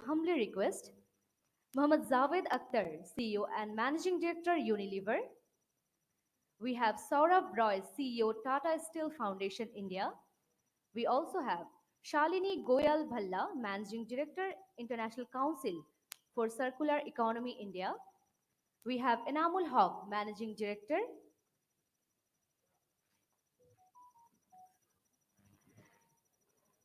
Humbly request Mohammad Javed Akhtar, CEO and Managing Director, Unilever. We have Saurabh Roy, CEO, Tata Steel Foundation, India. We also have Shalini Goyal Bhalla, Managing Director, International Council for Circular Economy, India. We have Enamul Haq, Managing Director,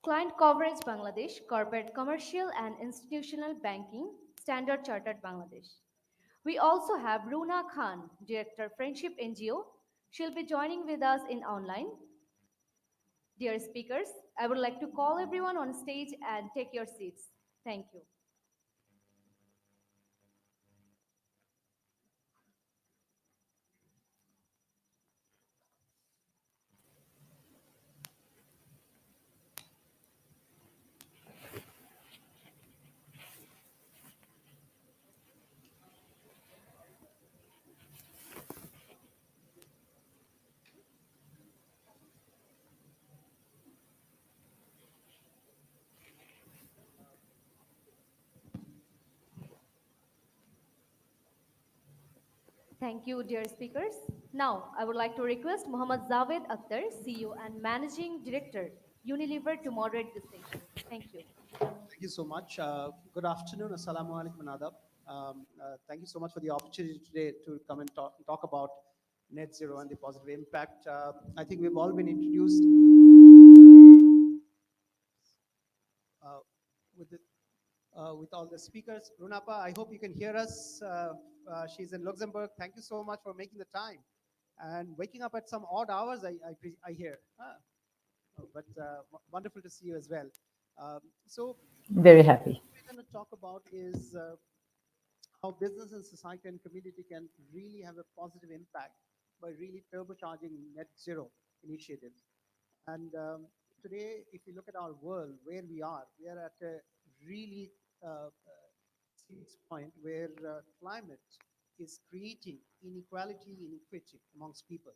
Client Coverage Bangladesh, Corporate Commercial and Institutional Banking, Standard Chartered Bangladesh. We also have Runa Khan, Director, Friendship NGO. She'll be joining with us in online. Dear speakers, I would like to call everyone on stage and take your seats. Thank you. Thank you, dear speakers. Now, I would like to request Mohammad Javed Akhtar, CEO and Managing Director, Unilever, to moderate this session. Thank you. Thank you so much. Good afternoon. Assalamu alaikum and adab. Thank you so much for the opportunity today to come and talk about net zero and the positive impact. I think we've all been introduced uh, with, the, with all the speakers. Runapa, I hope you can hear us. She's in Luxembourg. Thank you so much for making the time and waking up at some odd hours, I hear. Wonderful to see you as well. So Very happy. what we're going to talk about is how business and society and community can really have a positive impact by really turbocharging net zero initiatives. And today, if you look at our world, where we are at a really serious point where climate is creating inequality, inequity amongst people.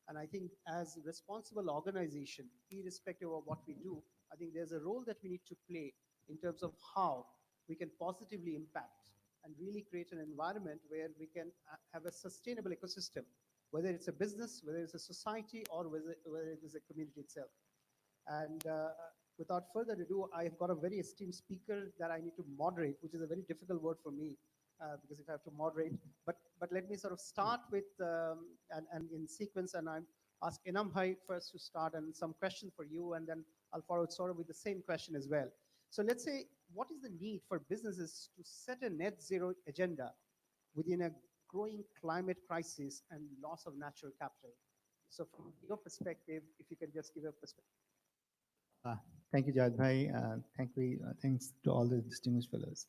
And I think as a responsible organization, irrespective of what we do, I think there's a role that we need to play in terms of how we can positively impact and really create an environment where we can have a sustainable ecosystem, whether it's a business, whether it's a society, or whether it is a community itself. And without further ado, I've got a very esteemed speaker that I need to moderate, which is a very difficult word for me because if I have to moderate. But let me sort of start with and in sequence, and I'm ask Enam Bhai first to start and some question for you, and then I'll follow it sort of with the same question as well. So let's say, what is the need for businesses to set a net zero agenda within a growing climate crisis and loss of natural capital? So from your perspective, if you can just give a perspective. Uh, Thank you, Jad Bhai. Thanks to all the distinguished fellows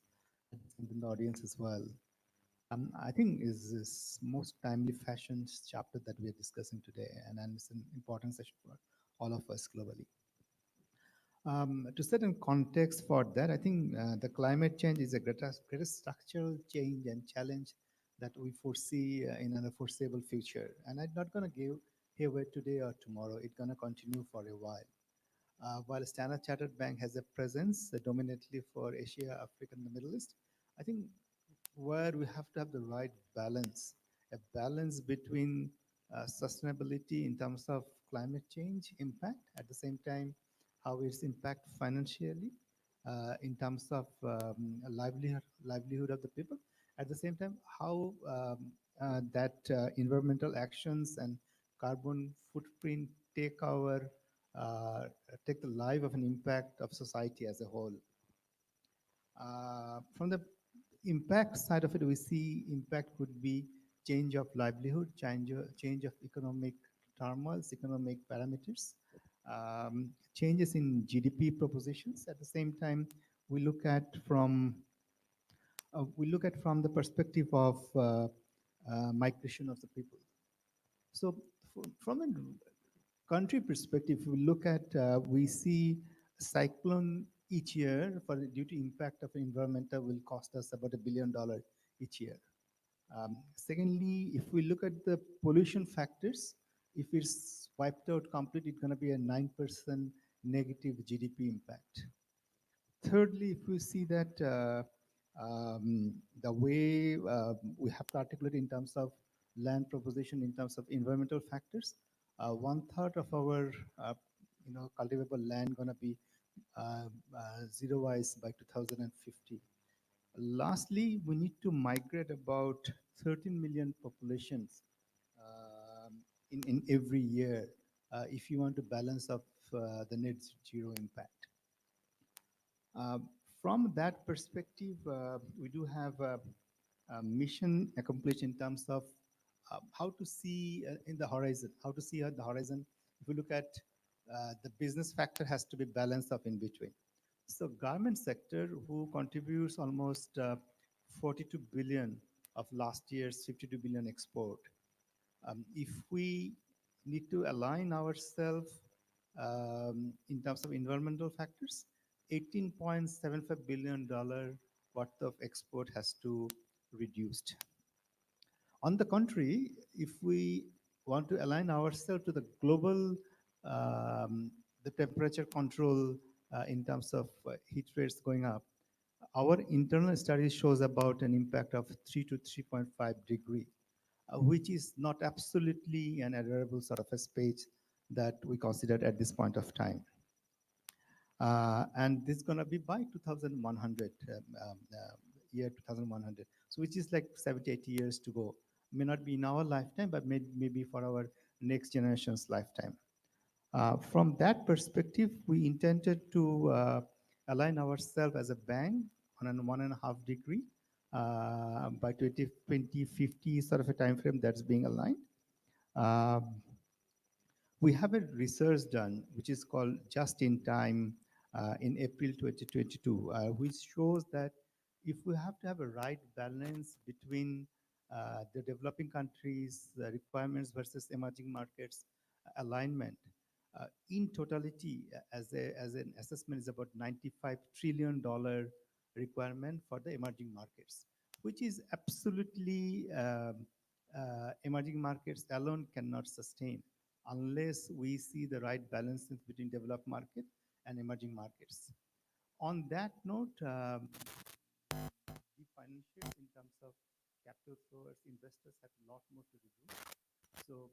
and in the audience as well. I think is this most timely fashion chapter that we are discussing today, and it's an important session for all of us globally. To set in context for that, I think the climate change is a greatest structural change and challenge that we foresee in a foreseeable future. And I'm not going to give here today or tomorrow. It's going to continue for a while. While Standard Chartered Bank has a presence dominantly for Asia, Africa, and the Middle East, I think where we have to have the right balance, a balance between sustainability in terms of climate change impact, at the same time, how it's impact financially in terms of livelihood of the people, at the same time, how that environmental actions and carbon footprint take our take the life of an impact of society as a whole. From the impact side of it, we see impact could be change of livelihood, change of economic turmoils, economic parameters, changes in GDP propositions. At the same time, we look at from the perspective of migration of the people. So from a country perspective, if we look at, we see cyclone each year for the due to impact of environmental will cost us about $1 billion each year. Secondly, if we look at the pollution factors, if it's wiped out completely, it's going to be a 9% negative GDP impact. Thirdly, if we see that the way we have to articulate in terms of land proposition, in terms of environmental factors, one third of our cultivable land gonna be zero-wise by 2050. Lastly, we need to migrate about 13 million populations in every year if you want to balance up the net zero impact. Uh, from that perspective, we do have a mission accomplished in terms of how to see in the horizon, how to see at the horizon. If we look at the business factor has to be balanced up in between. So garment sector, who contributes almost 42 billion of last year's 52 billion export, if we need to align ourselves in terms of environmental factors, $18.75 billion worth of export has to reduced. On the contrary, if we want to align ourselves to the global the temperature control in terms of heat rates going up, our internal study shows about an impact of 3 to 3.5 degree, which is not absolutely an admirable sort of a space that we considered at this point of time. And this is going to be by 2100, year 2100. So which is like 70, 80 years to go. May not be in our lifetime, but maybe for our next generation's lifetime. From that perspective, we intended to align ourselves as a bank on a 1.5 degree by 2050 sort of a time frame that's being aligned. Um, we have a research done, which is called Just in Time in April 2022, which shows that if we have to have a right balance between the developing countries' requirements versus emerging markets alignment, in totality, as an assessment, is about $95 trillion requirement for the emerging markets, which is absolutely emerging markets alone cannot sustain unless we see the right balances between developed market and emerging markets. On that note, the financials in terms of capital flows, investors have a lot more to do. So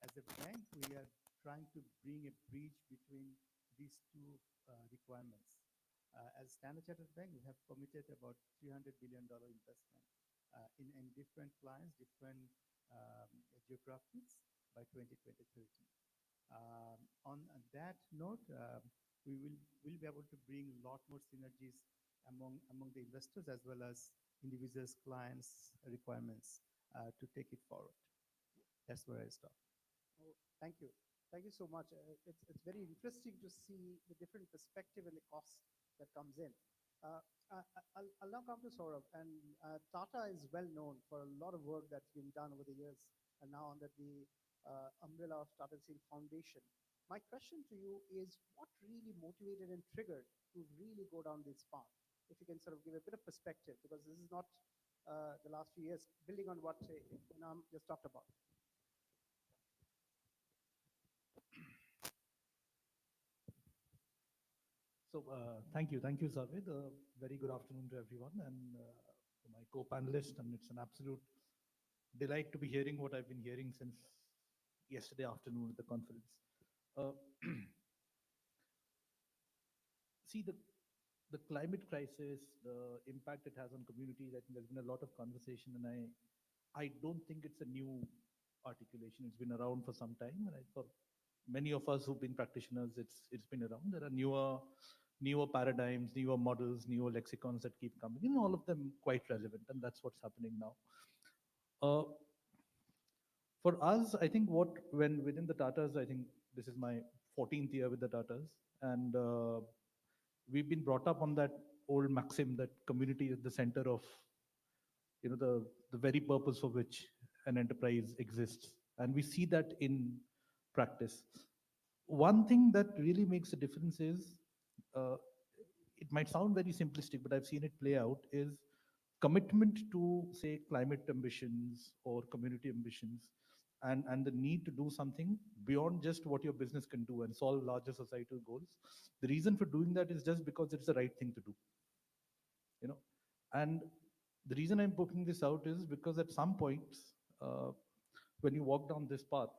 as a bank, we are trying to bring a bridge between these two requirements. As Standard Chartered Bank, we have committed about $300 billion investment in different clients, different geographies by 2030. On that note, we will be able to bring a lot more synergies among the investors as well as individuals, clients' requirements to take it forward. That's where I stop. Oh, thank you. Thank you so much. It's very interesting to see the different perspective and the cost that comes in. I'll now come to Saurabh. And Tata is well known for a lot of work that's been done over the years and now under the umbrella of Tata Steel Foundation. My question to you is what really motivated and triggered to really go down this path? If you can sort of give a bit of perspective, because this is not the last few years, building on what Inam just talked about. So thank you, Zaved. Very good afternoon to everyone and to my co-panelists. And it's an absolute delight to be hearing what I've been hearing since yesterday afternoon at the conference. Uh, see the climate crisis, the impact it has on communities. I think there's been a lot of conversation, and I don't think it's a new articulation. It's been around for some time, and for many of us who've been practitioners, it's been around. There are newer paradigms, newer models, newer lexicons that keep coming in, all of them quite relevant, and that's what's happening now. Uh, for us, I think when within the Tatas, I think this is my 14th year with the Tatas, and we've been brought up on that old maxim that community is the center of the very purpose for which an enterprise exists, and we see that in practice. One thing that really makes a difference is uh, it might sound very simplistic, but I've seen it play out, is commitment to, say, climate ambitions or community ambitions and the need to do something beyond just what your business can do and solve larger societal goals. The reason for doing that is just because it's the right thing to do, you know. And the reason I'm poking this out is because at some points, uh, when you walk down this path,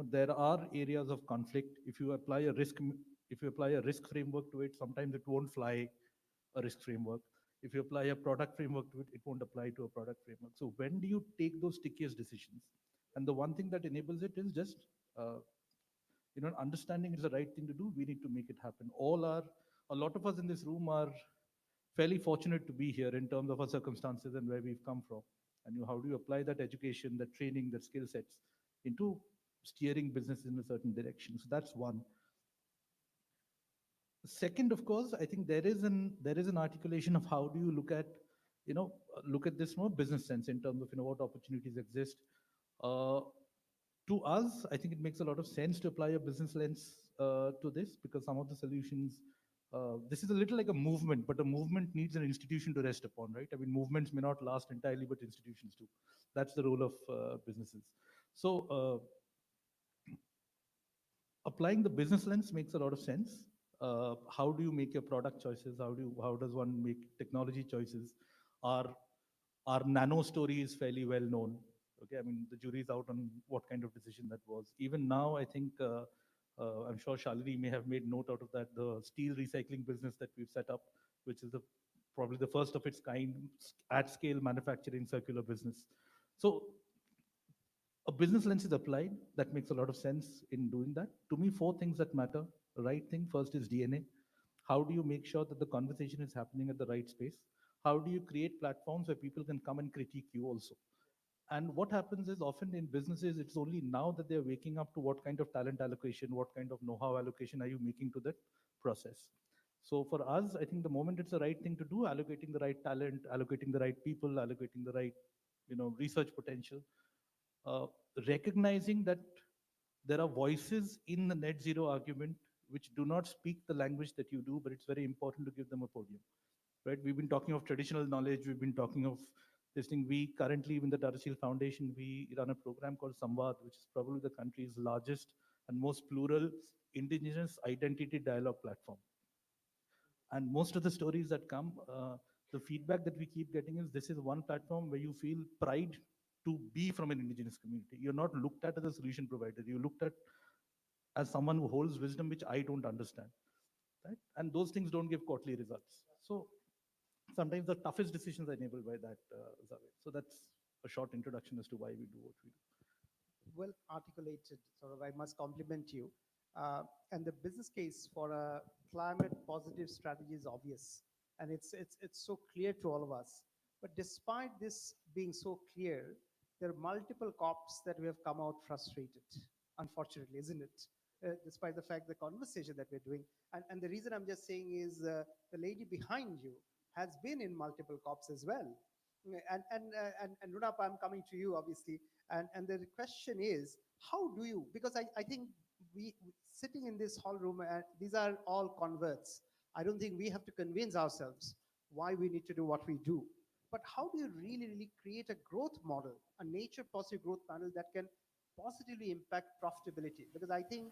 there are areas of conflict. If you apply a risk framework to it, sometimes it won't fly a risk framework. If you apply a product framework to it, it won't apply to a product framework. So when do you take those stickiest decisions? And the one thing that enables it is just uh, understanding it's the right thing to do. We need to make it happen. A lot of us in this room are fairly fortunate to be here in terms of our circumstances and where we've come from. And how do you apply that education, that training, that skill sets into steering business in a certain direction? So that's one. Second, of course, I think there is an articulation of how do you look at this from a business sense in terms of what opportunities exist. Uh, to us, I think it makes a lot of sense to apply a business lens to this, because some of the solutions, this is a little like a movement, but a movement needs an institution to rest upon, right? I mean, movements may not last entirely, but institutions do. That's the role of businesses. So, applying the business lens makes a lot of sense. How do you make your product choices? How does one make technology choices? Our our nano story is fairly well known. Okay, I mean the jury's out on what kind of decision that was. Even now, I think I'm sure Shalini may have made note out of that. The steel recycling business that we've set up, which is probably the first of its kind at scale manufacturing circular business. So a business lens is applied. That makes a lot of sense in doing that. To me, four things that matter. The right thing first is DNA. How do you make sure that the conversation is happening at the right space? How do you create platforms where people can come and critique you also? And what happens is often in businesses, it's only now that they're waking up to what kind of talent allocation, what kind of know-how allocation are you making to that process. So for us, I think the moment it's the right thing to do, allocating the right talent, allocating the right people, allocating the right research potential, uh, recognizing that there are voices in the net zero argument which do not speak the language that you do, but it's very important to give them a podium, right? We've been talking of traditional knowledge. We've been talking of this thing. We currently, in the Tata Steel Foundation, we run a program called Samvad, which is probably the country's largest and most plural indigenous identity dialogue platform. And most of the stories that come, the feedback that we keep getting is this is one platform where you feel pride to be from an indigenous community. You're not looked at as a solution provider. You're looked at as someone who holds wisdom which I don't understand, right? And those things don't give quarterly results. So sometimes the toughest decisions are enabled by that, Zaved. So that's a short introduction as to why we do what we do. Well articulated. Sort of, I must compliment you. And the business case for a climate positive strategy is obvious, and it's so clear to all of us. But despite this being so clear, there are multiple cops that we have come out frustrated. Unfortunately, isn't it? Despite the fact the conversation that we're doing, and the reason I'm just saying is the lady behind you has been in multiple cops as well. And Runap, I'm coming to you obviously, and the question is, how do you, because I think sitting in this hall room, these are all converts. I don't think we have to convince ourselves why we need to do what we do. But how do you really create a growth model, a nature positive growth model that can positively impact profitability? Because I think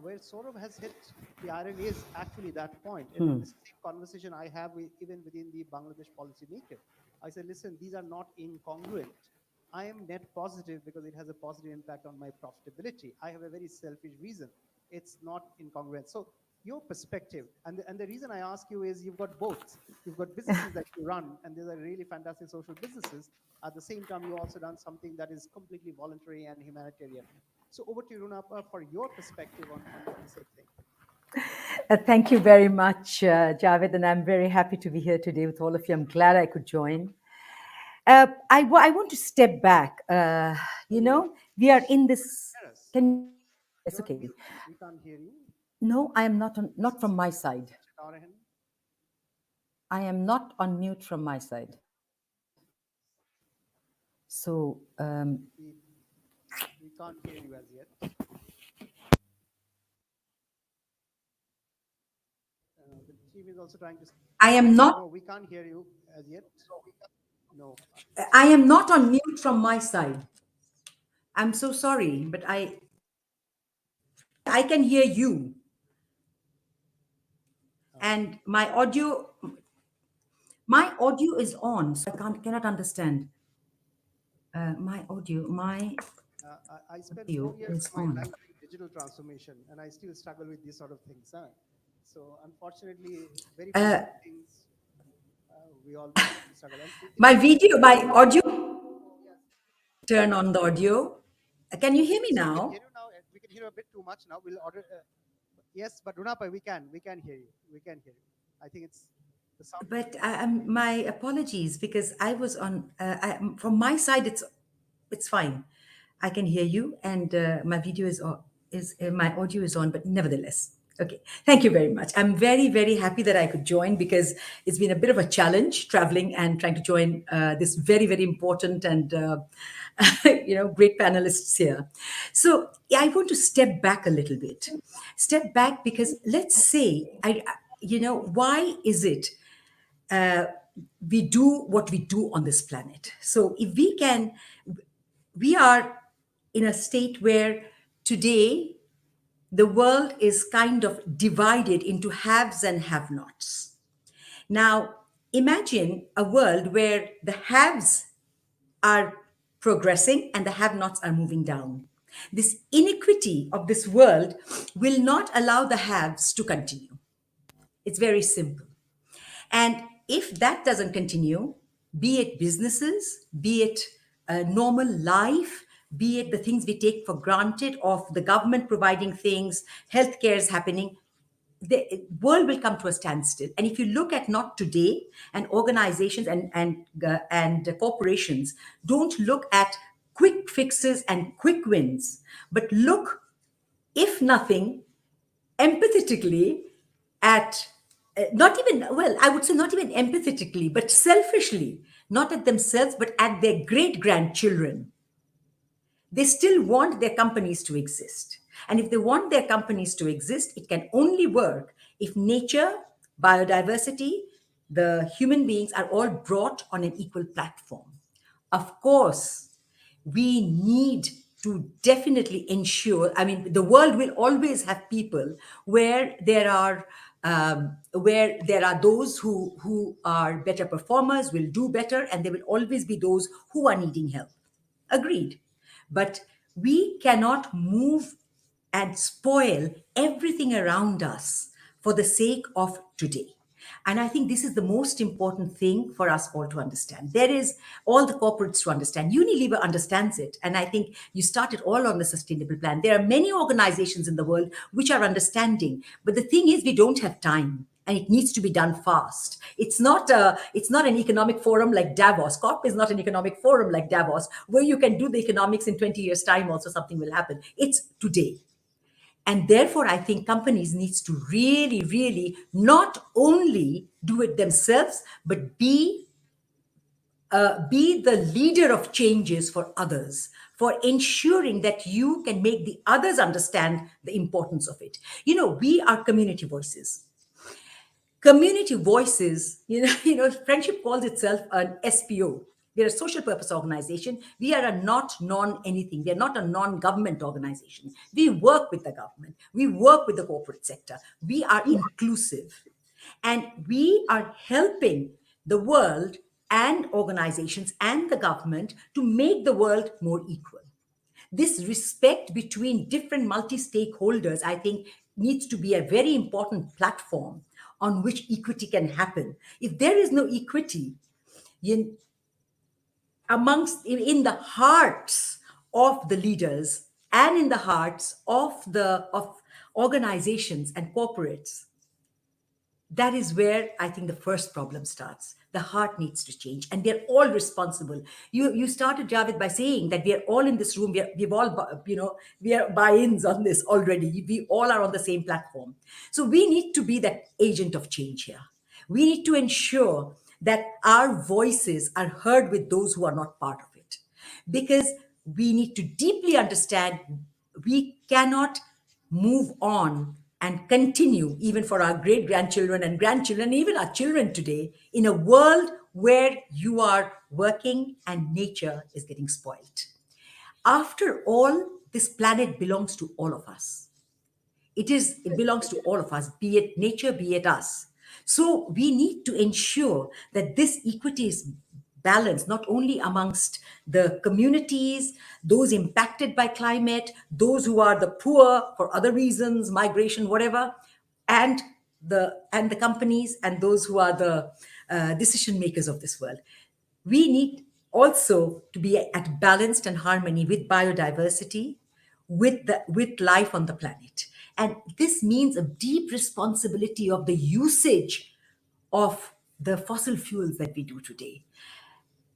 where Saurabh has hit the iron is actually that point. And this is the same conversation I have even within the Bangladesh policymaker. I said, listen, these are not incongruent. I am net positive because it has a positive impact on my profitability. I have a very selfish reason. It's not incongruent. So your perspective, and the reason I ask you is you've got both. You've got businesses that you run, and these are really fantastic social businesses. At the same time, you also done something that is completely voluntary and humanitarian. So over to you, Runapa, for your perspective on the same thing. Thank you very much, Javed, and I'm very happy to be here today with all of you. I'm glad I could join. I want to step back. We are in this. Hear us. Can you? It's You're on okay. mute. We can't hear you. No, I am not from my side. Tarahan, I am not on mute from my side. So we, we can't hear you as yet. The team is also trying to. I am not. No, we can't hear you as yet. No. I am not on mute from my side. I'm so sorry, but I can hear you, and my audio is on, so I cannot understand. My I spent audio 4 years is of my on. life doing digital transformation, and I still struggle with these sort of things. Huh? So unfortunately, very Uh, basic things we always struggle. And my audio, turn on the audio. Can you hear me so we can hear now? you now. We can hear you a bit too much now. We'll order. Yes, but Runapa, we can hear you. We can hear you. I think it's the sound. But my apologies, because I was on. From my side, it's fine. I can hear you, and my video is my audio is on. But nevertheless, okay. Thank you very much. I'm very very happy that I could join, because it's been a bit of a challenge traveling and trying to join this very very important and great panelists here. So yeah, I want to step back a little bit. Step back, because let's say why is it uh, we do what we do on this planet? So if we are in a state where today the world is kind of divided into haves and have nots. Now, imagine a world where the haves are progressing and the have nots are moving down. This inequity of this world will not allow the haves to continue. It's very simple. And if that doesn't continue, be it businesses, be it normal life, be it the things we take for granted of the government providing things, healthcare is happening, the world will come to a standstill. And if you look at not today, and organizations and corporations don't look at quick fixes and quick wins, but look, if nothing, empathetically at not even, well, I would say not even empathetically, but selfishly, not at themselves, but at their great grandchildren. They still want their companies to exist. And if they want their companies to exist, it can only work if nature, biodiversity, the human beings are all brought on an equal platform. Of course, we need to definitely ensure, I mean, the world will always have people where there are those who are better performers, will do better, and there will always be those who are needing help. Agreed. But we cannot move and spoil everything around us for the sake of today. And I think this is the most important thing for us all to understand. There is all the corporates to understand. Unilever understands it. And I think you started all on the sustainable plan. There are many organizations in the world which are understanding. But the thing is, we don't have time, and it needs to be done fast. It's not an economic forum like Davos. COP is not an economic forum like Davos, where you can do the economics in 20 years' time, also something will happen. It's today. And therefore, I think companies needs to really, really not only do it themselves, but be the leader of changes for others, for ensuring that you can make the others understand the importance of it. We are community voices. Community voices, Friendship calls itself an SPO. We're a social purpose organization. We are a not non anything. We are not a non government organization. We work with the government. We work with the corporate sector. We are inclusive. And we are helping the world and organizations and the government to make the world more equal. This respect between different multi stakeholders, I think, needs to be a very important platform on which equity can happen. If there is no equity in, in the hearts of the leaders and in the hearts of organizations and corporates, that is where I think the first problem starts. The heart needs to change, and we're all responsible. You started, Javed, by saying that we are all in this room. We've all we are buy-ins on this already. We all are on the same platform. So we need to be that agent of change here. We need to ensure that our voices are heard with those who are not part of it, because we need to deeply understand we cannot move on and continue, even for our great grandchildren and grandchildren, even our children today, in a world where you are working and nature is getting spoiled. After all, this planet belongs to all of us. It belongs to all of us, be it nature, be it us. So we need to ensure that this equity is balanced not only amongst the communities, those impacted by climate, those who are the poor for other reasons, migration, whatever, and the companies and those who are the decision makers of this world. We need also to be at balanced and harmony with biodiversity, with life on the planet. And this means a deep responsibility of the usage of the fossil fuels that we do today.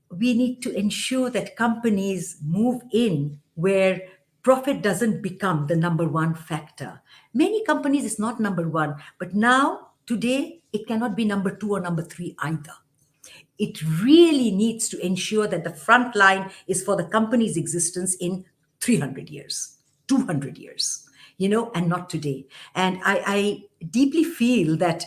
We need to ensure that companies move in where profit doesn't become the number one factor. Many companies is not number one, but now today it cannot be number two or number three either. It really needs to ensure that the front line is for the company's existence in 300 years, 200 years, and not today. And I deeply feel that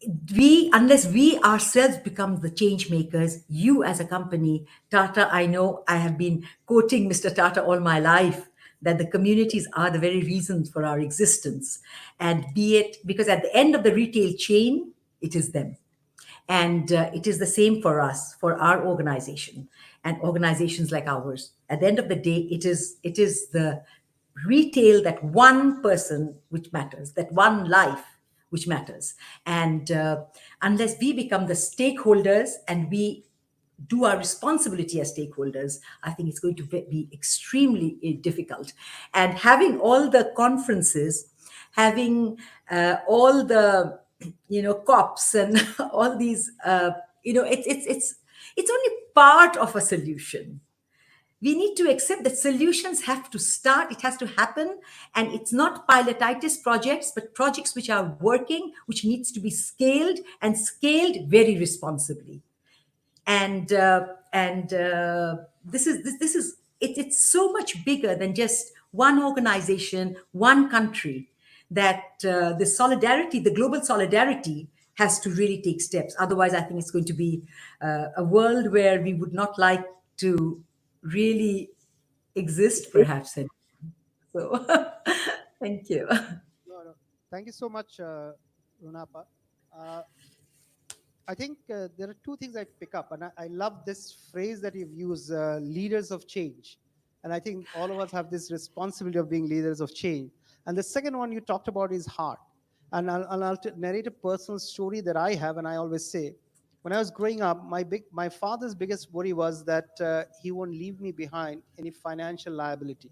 unless we ourselves become the change makers, you as a company, Tata, I know I have been quoting Mr. Tata all my life, that the communities are the very reasons for our existence. And be it because at the end of the retail chain, it is them. And it is the same for us, for our organization and organizations like ours. At the end of the day, it is the retail, that one person which matters, that one life which matters. And unless we become the stakeholders and we do our responsibility as stakeholders, I think it's going to be extremely difficult. And having all the conferences, having all the cops and all these it's only part of a solution. We need to accept that solutions have to start, it has to happen, and it's not pilotitis projects, but projects which are working, which needs to be scaled and scaled very responsibly. And this is it's so much bigger than just one organization, one country, that the solidarity, the global solidarity, has to really take steps. Otherwise, I think it's going to be a world where we would not like to really exist, perhaps. So, thank you. No, no. Thank you so much, Runapa. Uh, I think there are two things I pick up, and I love this phrase that you've used, leaders of change. And I think all of us have this responsibility of being leaders of change. And the second one you talked about is heart. And I'll narrate a personal story that I have, and I always say, when I was growing up, my father's biggest worry was that he won't leave me behind any financial liability.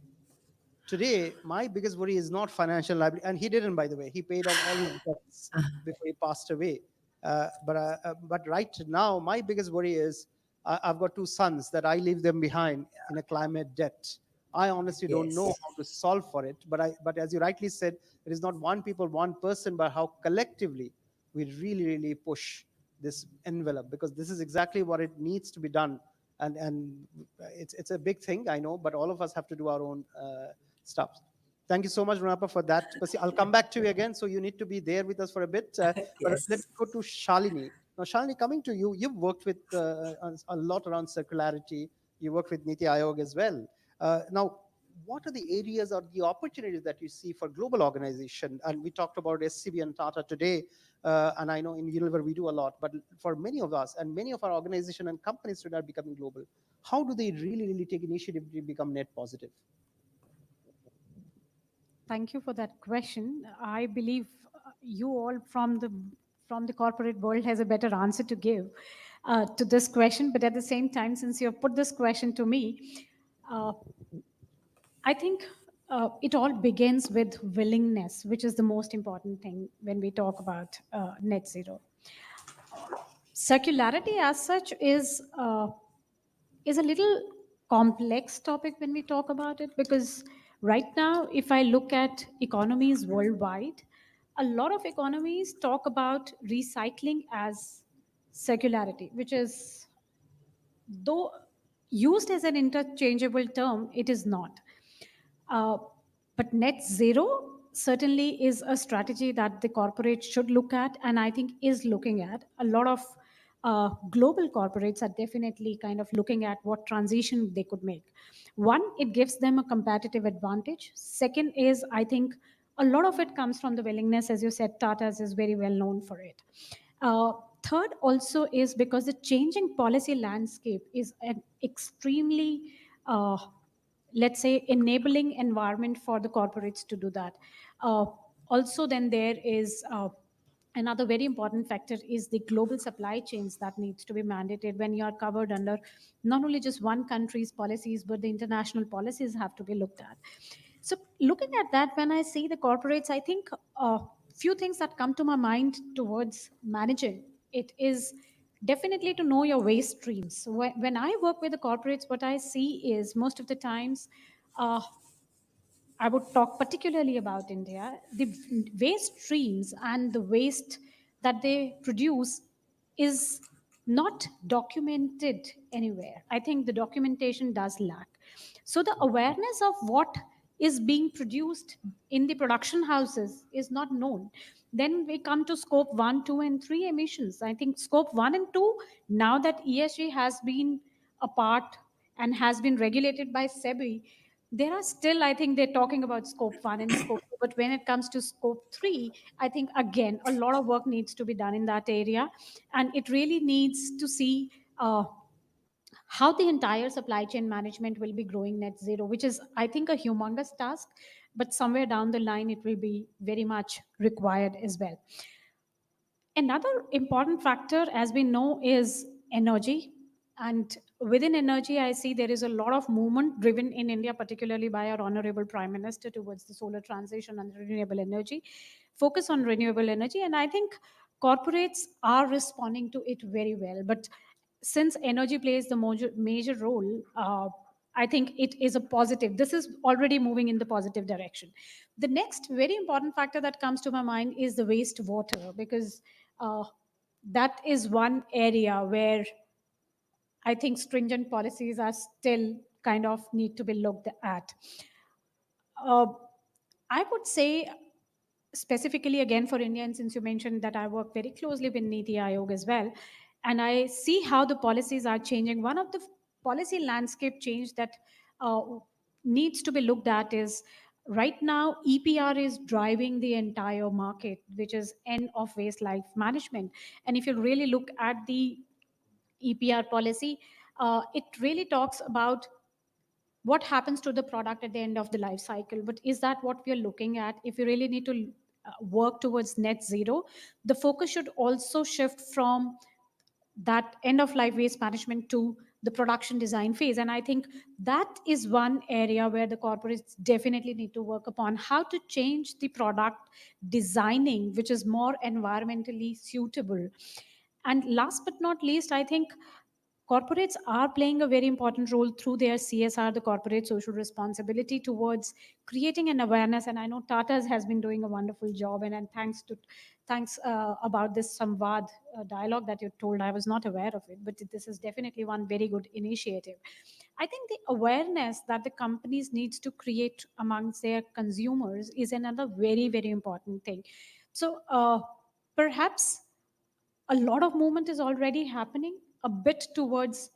Today, my biggest worry is not financial liability, and he didn't, by the way. He paid off all his debts before he passed away. But right now, my biggest worry is I've got two sons that I leave them behind in a climate debt. I honestly don't know Yes. how to solve for it. But as you rightly said, it is not one people, one person, but how collectively we really, really push this envelope, because this is exactly what it needs to be done. And it's a big thing, I know, but all of us have to do our own stuff. Thank you so much, Runapa, for that. But see, I'll come back to you again, so you need to be there with us for a bit. But let me Yes. go to Shalini. Now, Shalini, coming to you, you've worked with a lot around circularity. You work with Niti Aayog as well. Now, what are the areas or the opportunities that you see for global organization? And we talked about SCB and Tata today, and I know in Unilever we do a lot, but for many of us and many of our organization and companies today are becoming global. How do they really, really take initiative to become net positive? Thank you for that question. I believe you all from the corporate world has a better answer to give to this question. But at the same time, since you have put this question to me, uh, I think it all begins with willingness, which is the most important thing when we talk about net zero. Circularity, as such, is a little complex topic when we talk about it, because right now, if I look at economies worldwide, a lot of economies talk about recycling as circularity, which is, though used as an interchangeable term, it is not. Uh, but net zero certainly is a strategy that the corporate should look at, and I think is looking at. A lot of global corporates are definitely kind of looking at what transition they could make. One, it gives them a competitive advantage. Second is, I think, a lot of it comes from the willingness, as you said, Tata's is very well known for it. Uh, Third, also, is because the changing policy landscape is an extremely let's say enabling environment for the corporates to do that. uh, Also, then there is another very important factor is the global supply chains that needs to be mandated when you are covered under not only just one country's policies, but the international policies have to be looked at. So looking at that, when I see the corporates, I think few things that come to my mind towards managing it is definitely to know your waste streams. When I work with the corporates, what I see is most of the times, uh, I would talk particularly about India, the waste streams and the waste that they produce is not documented anywhere. I think the documentation does lack. So the awareness of what is being produced in the production houses is not known. Then we come to scope 1, 2, and 3 emissions. I think scope 1 and 2, now that ESG has been a part and has been regulated by SEBI, there are still, I think they're talking about scope 1 and scope 2, but when it comes to scope 3, I think again a lot of work needs to be done in that area, and it really needs to see how the entire supply chain management will be growing net zero, which is, I think, a humongous task, but somewhere down the line it will be very much required as well. Another important factor, as we know, is energy. And within energy, I see there is a lot of movement driven in India, particularly by our Honorable Prime Minister, towards the solar transition and renewable energy, focus on renewable energy. And I think corporates are responding to it very well. But since energy plays the major role, I think it is a positive. This is already moving in the positive direction. The next very important factor that comes to my mind is the wastewater, because uh, that is one area where I think stringent policies are still kind of need to be looked at. Uh, I would say specifically again for India, and since you mentioned that I work very closely with Niti Aayog as well, and I see how the policies are changing. One of the policy landscape change that uh, needs to be looked at is right now EPR is driving the entire market, which is end of waste life management. And if you really look at the EPR policy, it really talks about what happens to the product at the end of the life cycle. But is that what we are looking at? If you really need to work towards net zero, the focus should also shift from that end of life waste management to the production design phase. And I think that is one area where the corporates definitely need to work upon how to change the product designing, which is more environmentally suitable. And last but not least, I think corporates are playing a very important role through their CSR, the corporate social responsibility, towards creating an awareness. And I know Tata's has been doing a wonderful job. And thanks about this Samvad dialogue that you told. I was not aware of it, but this is definitely one very good initiative. I think the awareness that the companies needs to create amongst their consumers is another very, very important thing. So perhaps a lot of movement is already happening. A bit towards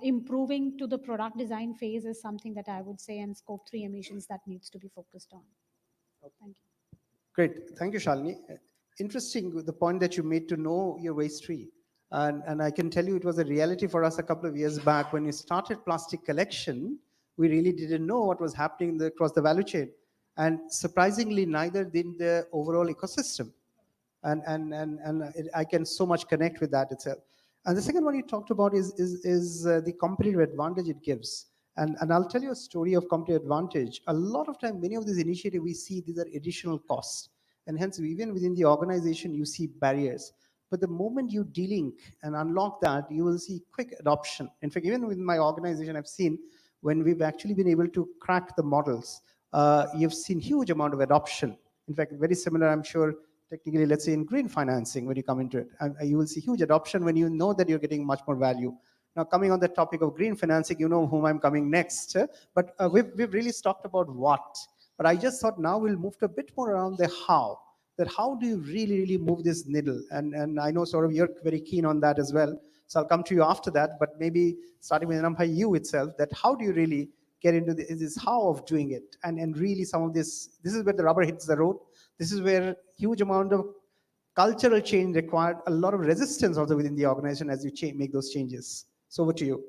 improving to the product design phase is something that I would say, and scope 3 emissions that needs to be focused on. Thank you. Great. Thank you, Shalini. Interesting the point that you made to know your waste tree. And I can tell you it was a reality for us a couple of years back when we started plastic collection. We really didn't know what was happening across the value chain. And surprisingly, neither did the overall ecosystem. And I can so much connect with that itself. And the second one you talked about is the competitive advantage it gives. And I'll tell you a story of competitive advantage. A lot of time, many of these initiatives we see, these are additional costs. And hence, even within the organization, you see barriers. But the moment you delink and unlock that, you will see quick adoption. In fact, even within my organization, I've seen when we've actually been able to crack the models, you've seen huge amount of adoption. In fact, very similar, I'm sure, technically, let's say in green financing, when you come into it, you will see huge adoption when you know that you're getting much more value. Now, coming on the topic of green financing, you know whom I'm coming next, but we've really talked about what. But I just thought now we'll move to a bit more around the how. that how do you really move this needle? And I know sort of you're very keen on that as well. So I'll come to you after that, but maybe starting with Nampai, you itself, that how do you really get into this how of doing it? And really some of this is where the rubber hits the road. This is where huge amount of cultural change required, a lot of resistance also within the organization as you make those changes. So over to you.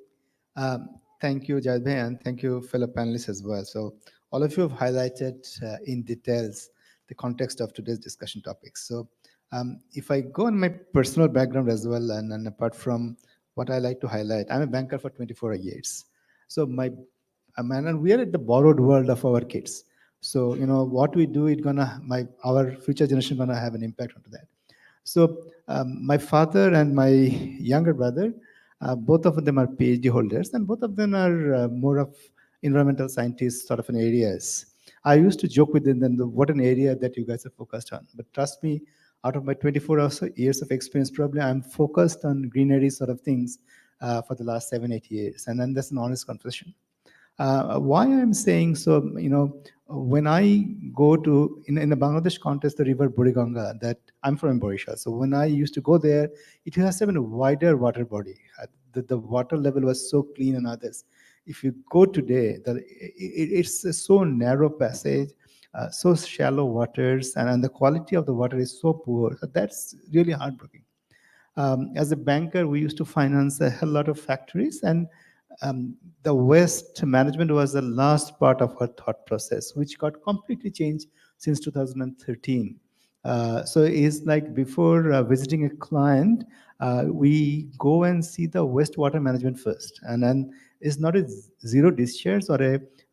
Thank you, Jadbhai, and thank you, fellow panelists as well. So, all of you have highlighted in details the context of today's discussion topics. So, if I go on my personal background as well, and apart from what I like to highlight, I'm a banker for 24 years. So, and we are at the borrowed world of our kids. So, what we do, our future generation gonna have an impact onto that. So my father and my younger brother, both of them are PhD holders, and both of them are more of environmental scientists sort of an areas. I used to joke with them, what an area that you guys are focused on. But trust me, out of my 24 or so years of experience, probably I'm focused on greenery sort of things for the last 7, 8 years. And then that's an honest confession. Why I'm saying so, when I go to in the Bangladesh context, the river Buriganga, that I'm from Borisha. So when I used to go there, it has even a wider water body. The water level was so clean and others. If you go today, it's a so narrow passage, so shallow waters, and the quality of the water is so poor. So that's really heartbreaking. As a banker, we used to finance a hell lot of factories, and the waste management was the last part of our thought process, which got completely changed since 2013. So it's like before visiting a client, we go and see the wastewater management first, and then it's not a zero discharge or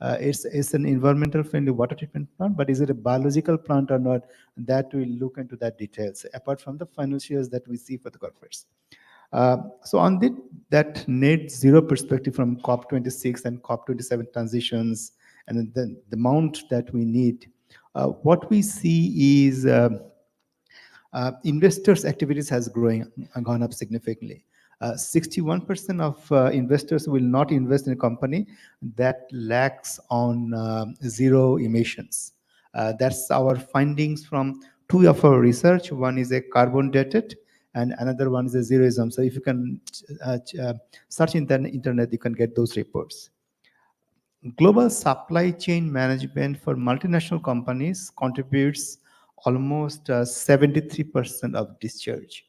it's an environmental friendly water treatment plant, but is it a biological plant or not? That we look into that details apart from the financials that we see for the corporates. So on that net zero perspective from COP26 and COP27 transitions, and the amount that we need, what we see is investors' activities has gone up significantly. 61% of investors will not invest in a company that lacks on zero emissions. That's our findings from two of our research. One is a carbon dated, and another one is a zeroism. So if you can search in the internet, you can get those reports. Global supply chain management for multinational companies contributes almost 73% of discharge.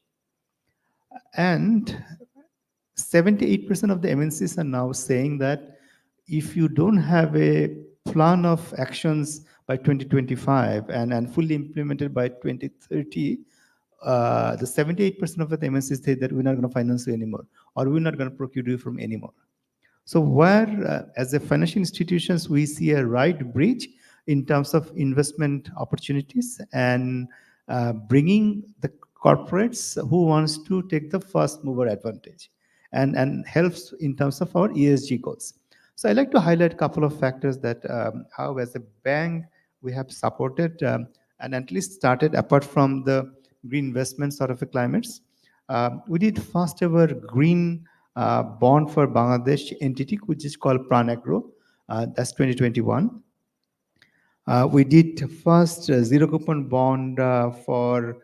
And 78% of the MNCs are now saying that if you don't have a plan of actions by 2025 and fully implemented by 2030, the 78% of the MNCs say that we're not going to finance you anymore, or we're not going to procure you from anymore. So where, as a financial institutions, we see a right bridge in terms of investment opportunities and bringing the corporates who wants to take the first mover advantage and helps in terms of our ESG goals. So I like to highlight a couple of factors that how as a bank we have supported and at least started apart from the green investment sort of a climates. We did first ever green bond for Bangladesh entity, which is called Pranagro. That's 2021. We did first zero coupon bond for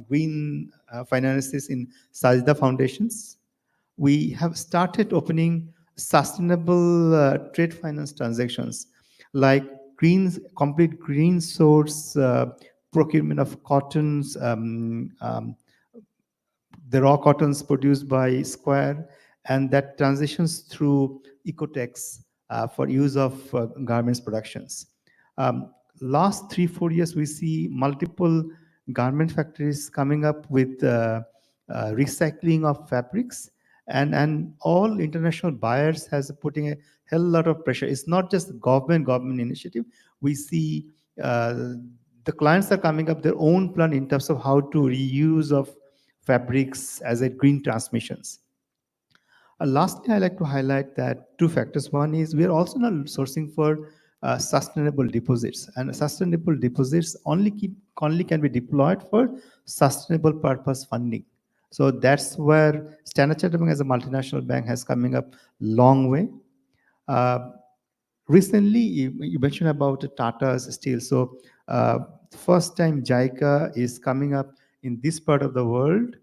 green finances in Sajda Foundations. We have started opening sustainable trade finance transactions like complete green source procurement of cottons, the raw cottons produced by Square, and that transitions through Ecotex for use of garments productions. Last 3-4 years, we see multiple garment factories coming up with recycling of fabrics, and all international buyers has putting a hell lot of pressure. It's not just government initiative. We see the clients are coming up their own plan in terms of how to reuse of fabrics as a green transmissions. Lastly, I like to highlight that two factors. One is we are also now sourcing for sustainable deposits, and sustainable deposits only can be deployed for sustainable purpose funding. So that's where Standard Chartered Bank as a multinational bank has coming up long way. Recently, you mentioned about Tata's Steel. So First time JICA is coming up in this part of the world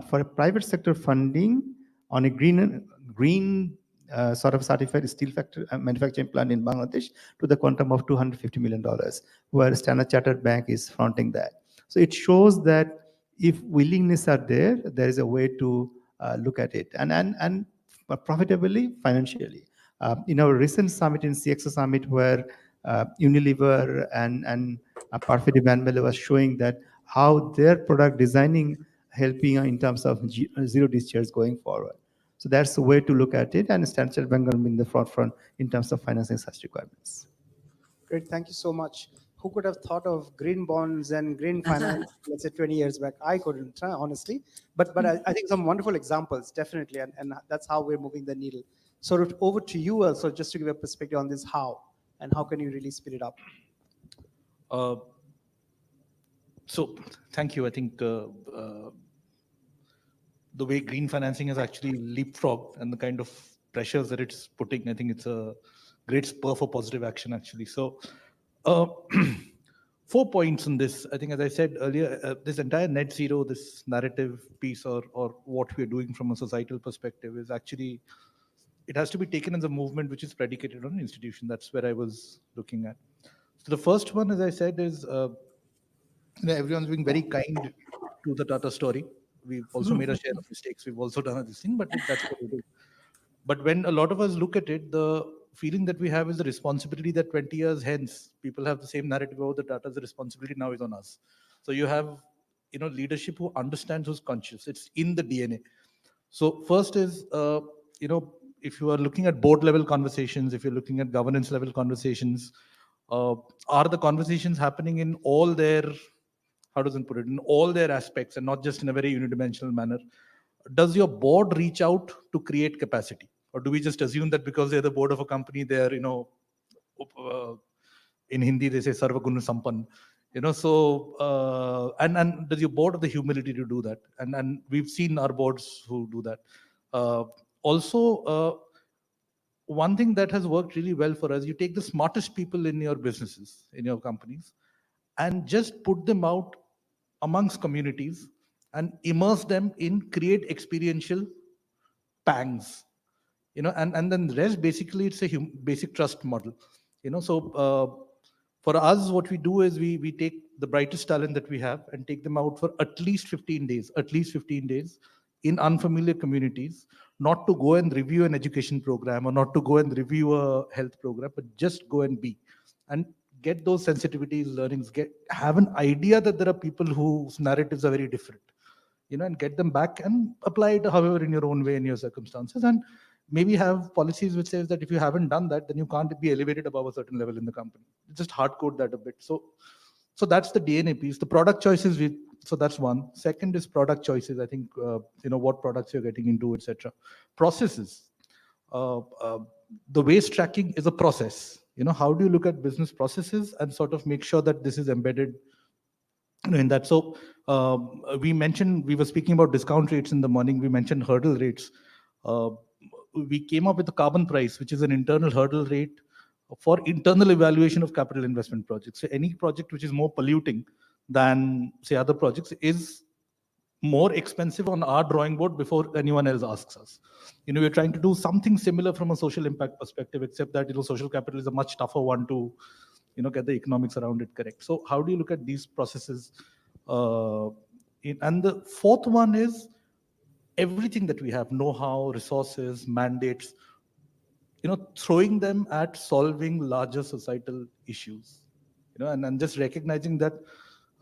for a private sector funding on a green sort of certified steel factory, manufacturing plant in Bangladesh to the quantum of $250 million, where Standard Chartered Bank is fronting that. So it shows that if willingness are there, there is a way to look at it and profitably financially. In our recent summit in CXO summit, where Unilever and Parfait Van Melle was showing that how their product designing helping in terms of zero discharge going forward. So that's the way to look at it, and Standard Bank will be in the front in terms of financing such requirements. Great, thank you so much. Who could have thought of green bonds and green finance, let's say 20 years back? I couldn't, honestly. But I think some wonderful examples, definitely, and that's how we're moving the needle. So over to you also, just to give a perspective on this how, and how can you really speed it up? Uh, so thank you. I think the way green financing has actually leapfrogged and the kind of pressures that it's putting, I think it's a great spur for positive action, actually. So, uh, 4 points on this. I think, as I said earlier, this entire net zero, this narrative piece, or what we're doing from a societal perspective, is actually, it has to be taken as a movement which is predicated on an institution. That's where I was looking at. So the first one, as I said, is everyone's being very kind to the Tata story. We've also made a share of mistakes. We've also done this thing, but that's what it is. But when a lot of us look at it, the feeling that we have is the responsibility that 20 years hence, people have the same narrative about the Tata's the responsibility now is on us. So you have, leadership who understands, who's conscious. It's in the DNA. So first is, if you are looking at board level conversations, if you're looking at governance level conversations, are the conversations happening in all their, how does it put it, in all their aspects and not just in a very unidimensional manner? Does your board reach out to create capacity? Or do we just assume that because they're the board of a company, they're, uh, in Hindi, they say Sarvaguna Sampan, and does your board have the humility to do that? And we've seen our boards who do that. Also, one thing that has worked really well for us, you take the smartest people in your businesses, in your companies, and just put them out amongst communities and immerse them in create experiential pangs, and then the rest, basically it's a basic trust model. For us, what we do is we take the brightest talent that we have and take them out for at least 15 days, in unfamiliar communities, not to go and review an education program or not to go and review a health program, but just go and be and get those sensitivities, learnings, have an idea that there are people whose narratives are very different, and get them back and apply it, however, in your own way, in your circumstances, and maybe have policies which says that if you haven't done that, then you can't be elevated above a certain level in the company. Just hard code that a bit. So that's the DNA piece. The product choices, so that's one. Second is product choices. I think, what products you're getting into, etc. Processes. The waste tracking is a process. How do you look at business processes and sort of make sure that this is embedded in that? So we were speaking about discount rates in the morning. We mentioned hurdle rates. We came up with a carbon price, which is an internal hurdle rate for internal evaluation of capital investment projects. So any project which is more polluting than, say, other projects is more expensive on our drawing board before anyone else asks us. We're trying to do something similar from a social impact perspective, except that, social capital is a much tougher one to, get the economics around it correct. So how do you look at these processes? And the fourth one is everything that we have, know-how, resources, mandates, throwing them at solving larger societal issues, and just recognizing that,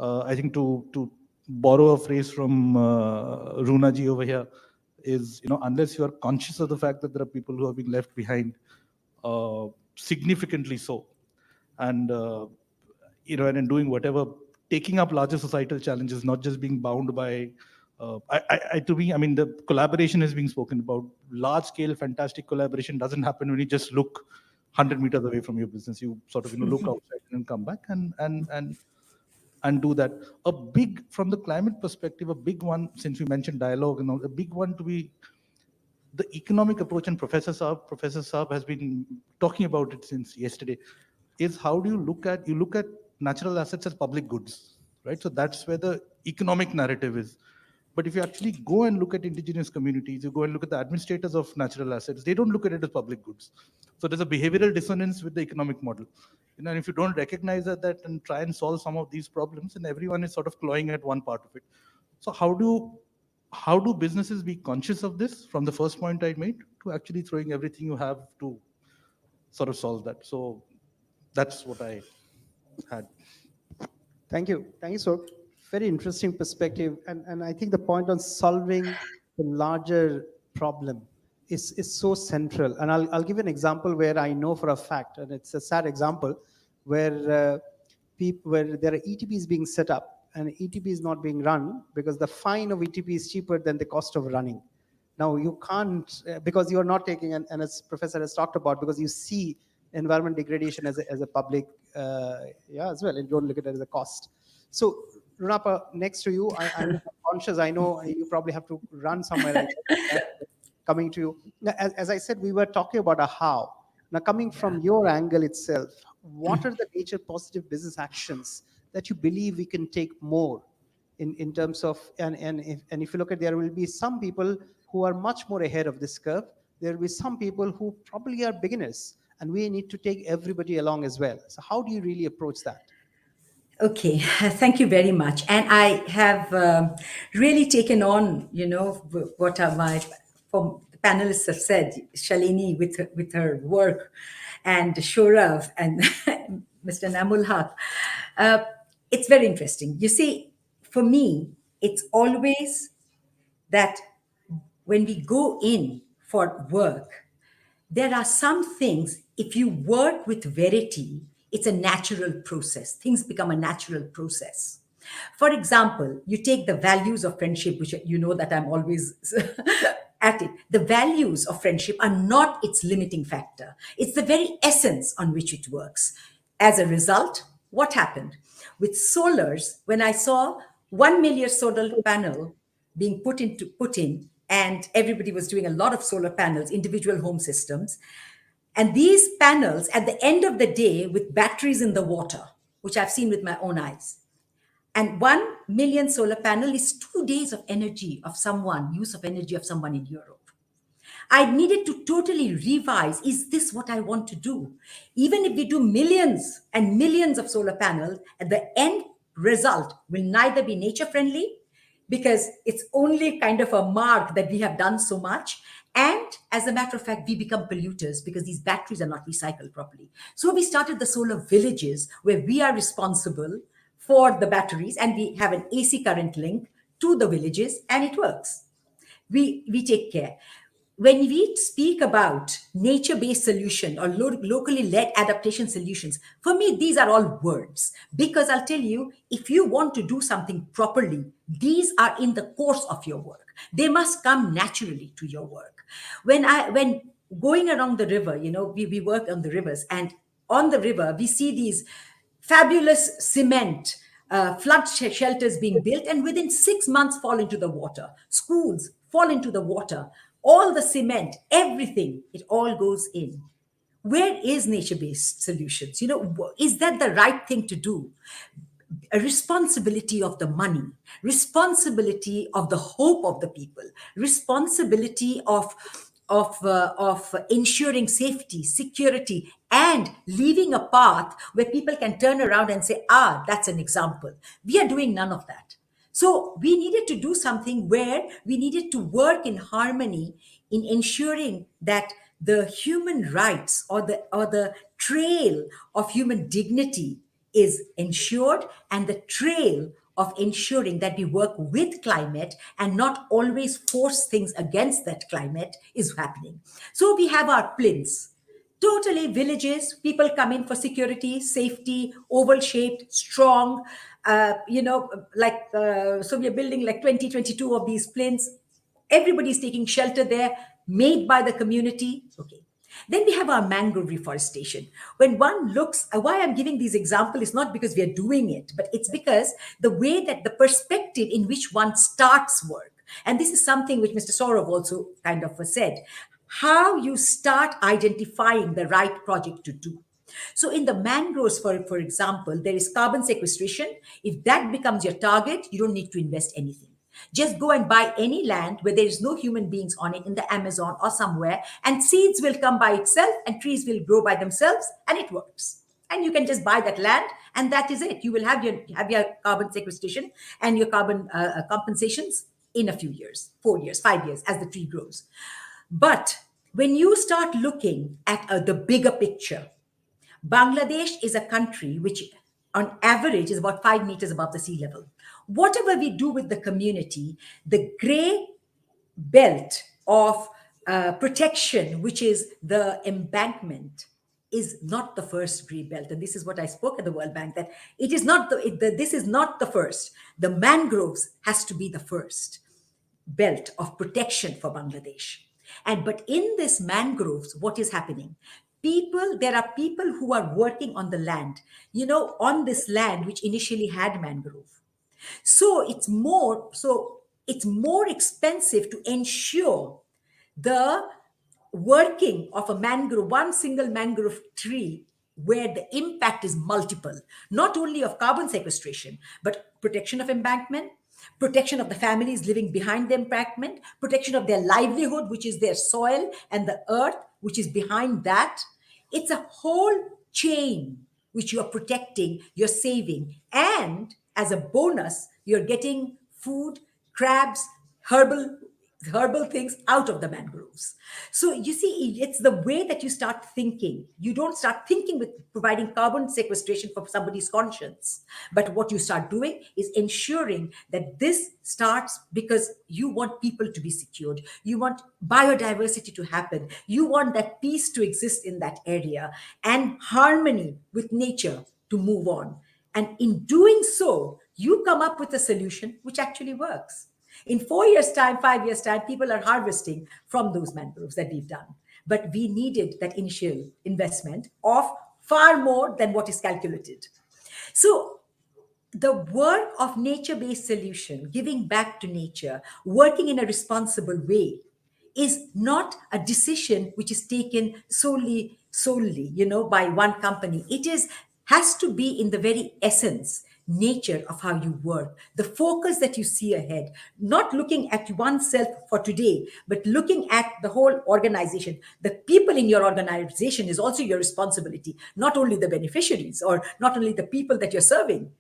I think to borrow a phrase from Runaji over here is, unless you are conscious of the fact that there are people who are being left behind, significantly so, and and in doing whatever, taking up larger societal challenges, not just being bound by, to me, I mean, the collaboration is being spoken about. Large scale, fantastic collaboration doesn't happen when you just look 100 meters away from your business. You sort of, look outside and come back and do that. A big, from the climate perspective, a big one, since we mentioned dialogue and all, a big one to be the economic approach, and Professor Saab has been talking about it since yesterday, is how do you look at natural assets as public goods, right? So that's where the economic narrative is. But if you actually go and look at indigenous communities, you go and look at the administrators of natural assets, they don't look at it as public goods. So there's a behavioral dissonance with the economic model. And if you don't recognize that and try and solve some of these problems, and everyone is sort of clawing at one part of it. So how do businesses be conscious of this from the first point I made to actually throwing everything you have to sort of solve that? So that's what I had. Thank you. Thank you, sir. Very interesting perspective. And I think the point on solving the larger problem is so central. And I'll give an example where I know for a fact, and it's a sad example, where where there are ETPs being set up and ETP is not being run because the fine of ETP is cheaper than the cost of running. Now you can't, because you are not taking, and as Professor has talked about, because you see environment degradation as a public, yeah, as well, and don't look at it as a cost. So Runapa, next to you, I'm conscious, I know you probably have to run somewhere. Coming to you, as I said, we were talking about a how. Now coming from your angle itself, what are the nature positive business actions that you believe we can take more in terms of, and if you look at, there will be some people who are much more ahead of this curve. There will be some people who probably are beginners, and we need to take everybody along as well. So how do you really approach that? Okay, thank you very much. And I have really taken on, what are my panelists have said, Shalini with her work, and Shorav and Mr. Namul Haq. It's very interesting. You see, for me, it's always that when we go in for work, there are some things, if you work with verity, it's a natural process. Things become a natural process. For example, you take the values of friendship, which you know that I'm always at it. The values of friendship are not its limiting factor, it's the very essence on which it works. As a result, what happened? With solars, when I saw 1 million solar panel being put in, and everybody was doing a lot of solar panels, individual home systems. And these panels, at the end of the day, with batteries in the water, which I've seen with my own eyes, and 1 million solar panel is 2 days of energy of someone, use of energy of someone in Europe. I needed to totally revise, is this what I want to do? Even if we do millions and millions of solar panels, at the end result will neither be nature friendly, because it's only kind of a mark that we have done so much. And as a matter of fact, we become polluters because these batteries are not recycled properly. So we started the solar villages where we are responsible for the batteries, and we have an AC current link to the villages, and it works. We take care. When we speak about nature-based solution or locally led adaptation solutions, for me, these are all words. Because I'll tell you, if you want to do something properly, these are in the course of your work. They must come naturally to your work. When going along the river, we work on the rivers, and on the river, we see these fabulous cement flood shelters being built, and within 6 months fall into the water. Schools fall into the water. All the cement, everything, it all goes in. Where is nature-based solutions? Is that the right thing to do? A responsibility of the money, responsibility of the hope of the people, responsibility of ensuring safety, security, and leaving a path where people can turn around and say, that's an example. We are doing none of that. So we needed to do something where we needed to work in harmony in ensuring that the human rights or the trail of human dignity is ensured, and the trail of ensuring that we work with climate and not always force things against that climate is happening. So we have our plinths. Totally villages, people come in for security, safety, oval shaped, strong, so we are building like 20, 22 of these plinths. Everybody's taking shelter there, made by the community. Okay. Then we have our mangrove reforestation. When one looks, why I'm giving these examples is not because we are doing it, but it's because the way that the perspective in which one starts work. And this is something which Mr. Saurav also kind of said, how you start identifying the right project to do. So in the mangroves, for example, there is carbon sequestration. If that becomes your target, you don't need to invest anything. Just go and buy any land where there is no human beings on it in the Amazon or somewhere, and seeds will come by itself and trees will grow by themselves, and it works. And you can just buy that land, and that is it. You will have your carbon sequestration and your carbon compensations in a few years, 4 years, 5 years, as the tree grows. But when you start looking at the bigger picture, Bangladesh is a country which, on average, is about 5 meters above the sea level. Whatever we do with the community, the gray belt of protection, which is the embankment, is not the first gray belt. And this is what I spoke at the World Bank, that it is not this is not the first. The mangroves has to be the first belt of protection for Bangladesh. And but in this mangroves, what is happening? There are people who are working on the land, on this land which initially had mangrove. So it's more expensive to ensure the working of a mangrove, one single mangrove tree, where the impact is multiple, not only of carbon sequestration, but protection of embankment, protection of the families living behind the embankment, protection of their livelihood, which is their soil, and the earth, which is behind that. It's a whole chain which you are protecting, you're saving. And as a bonus, you're getting food, crabs, herbal herbal things out of the mangroves. So you see, it's the way that you start thinking. You don't start thinking with providing carbon sequestration for somebody's conscience, but what you start doing is ensuring that this starts because you want people to be secured. You want biodiversity to happen. You want that peace to exist in that area and harmony with nature to move on. And in doing so, you come up with a solution which actually works. In 4 years' time, 5 years' time, people are harvesting from those mangroves that we've done. But we needed that initial investment of far more than what is calculated. So the work of nature-based solution, giving back to nature, working in a responsible way, is not a decision which is taken solely, by one company. It is has to be in the very essence, nature of how you work, the focus that you see ahead, not looking at oneself for today, but looking at the whole organization. The people in your organization is also your responsibility, not only the beneficiaries or not only the people that you're serving.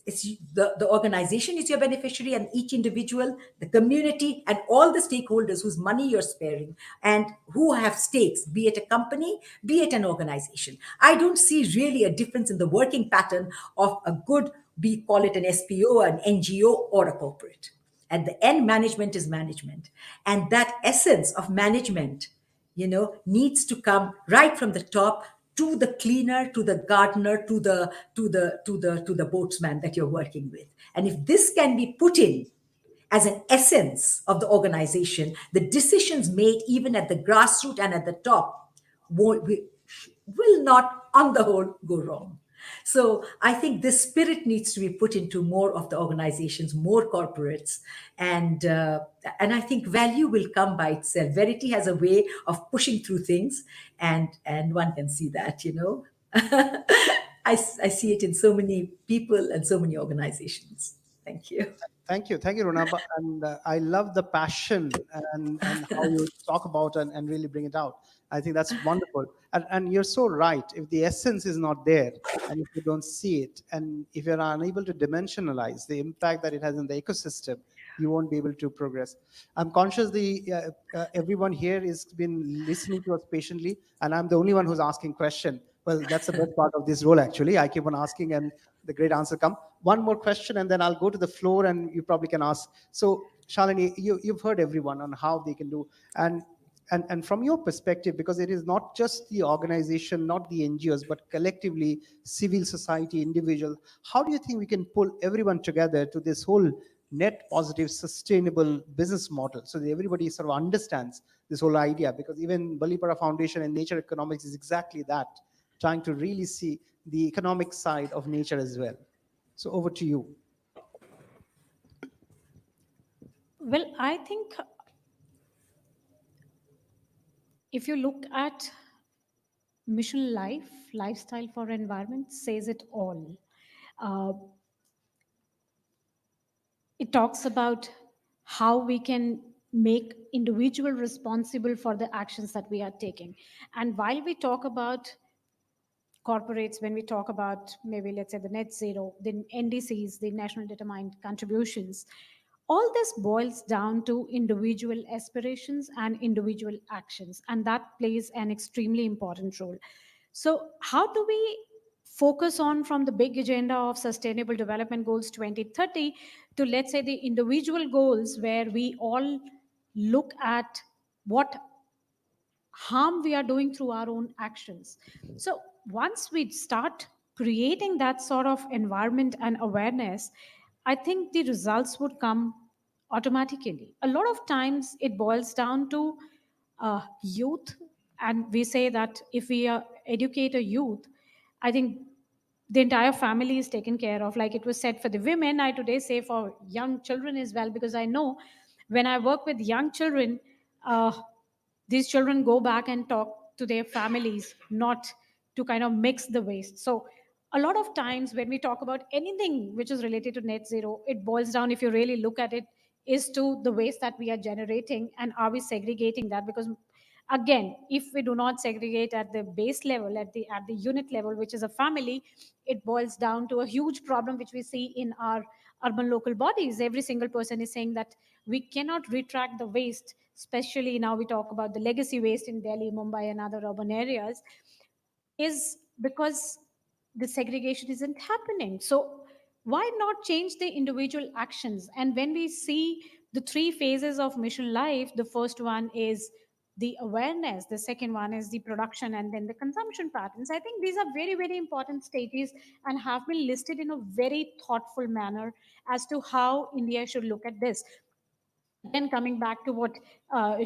It's the organization is your beneficiary, and each individual, the community, and all the stakeholders whose money you're sparing and who have stakes, be it a company, be it an organization. I don't see really a difference in the working pattern of a good, we call it an SPO, an NGO, or a corporate. At the end, management is management, and that essence of management, needs to come right from the top, to the cleaner, to the gardener, to the boatsman that you're working with. And if this can be put in as an essence of the organization, the decisions made even at the grassroots and at the top will not, on the whole, go wrong. So I think this spirit needs to be put into more of the organizations, more corporates, and I think value will come by itself. Verity has a way of pushing through things, and one can see that. I see it in so many people and so many organizations. Thank you. Thank you, Rona. And I love the passion and how you talk about and really bring it out. I think that's wonderful. And you're so right. If the essence is not there, and if you don't see it, and if you're unable to dimensionalize the impact that it has in the ecosystem, you won't be able to progress. I'm conscious everyone here has been listening to us patiently, and I'm the only one who's asking question. Well, that's the best part of this role, actually. I keep on asking, and the great answer come. One more question, and then I'll go to the floor, and you probably can ask. So, Shalini, you've heard everyone on how they can do, and from your perspective, because it is not just the organization, not the NGOs, but collectively civil society, individual. How do you think we can pull everyone together to this whole net positive, sustainable business model, so that everybody sort of understands this whole idea? Because even Balipara Foundation and Nature Economics is exactly that, trying to really see the economic side of nature as well. So over to you. Well, I think if you look at Mission Life, Lifestyle for Environment, says it all. Uh, it talks about how we can make individual responsible for the actions that we are taking. And while we talk about corporates, when we talk about maybe let's say the net zero, the NDCs, the national determined contributions, all this boils down to individual aspirations and individual actions, and that plays an extremely important role. So how do we focus on from the big agenda of sustainable development goals 2030 to let's say the individual goals where we all look at what harm we are doing through our own actions? So once we start creating that sort of environment and awareness, I think the results would come automatically. A lot of times it boils down to youth, and we say that if we educate a youth, I think the entire family is taken care of. Like it was said for the women, I today say for young children as well, because I know when I work with young children, uh, these children go back and talk to their families, not to kind of mix the waste. So a lot of times when we talk about anything which is related to net zero, it boils down, if you really look at it, is to the waste that we are generating, and are we segregating that? Because again, if we do not segregate at the base level, at the unit level, which is a family, it boils down to a huge problem which we see in our urban local bodies. Every single person is saying that we cannot retract the waste, especially now we talk about the legacy waste in Delhi, Mumbai and other urban areas, is because the segregation isn't happening. So why not change the individual actions? And when we see the three phases of mission life, the first one is the awareness, the second one is the production, and then the consumption patterns. I think these are very, very important stages and have been listed in a very thoughtful manner as to how India should look at this. Again, coming back to what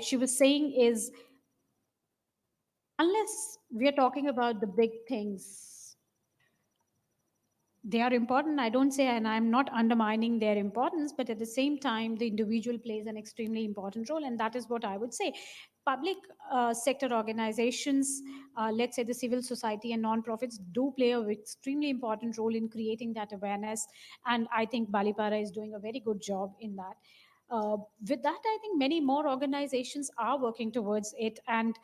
she was saying is, unless we are talking about the big things, they are important. I don't say, and I'm not undermining their importance, but at the same time, the individual plays an extremely important role, and that is what I would say. Public sector organizations, let's say the civil society and non-profits, do play an extremely important role in creating that awareness, and I think Balipara is doing a very good job in that. With that, I think many more organizations are working towards it, and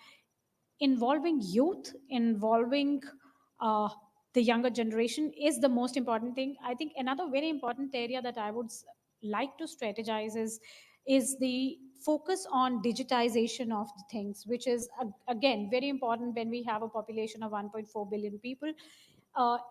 involving youth, involving uh, the younger generation is the most important thing. I think another very important area that I would like to strategize is the focus on digitization of the things, which is again very important when we have a population of 1.4 billion people.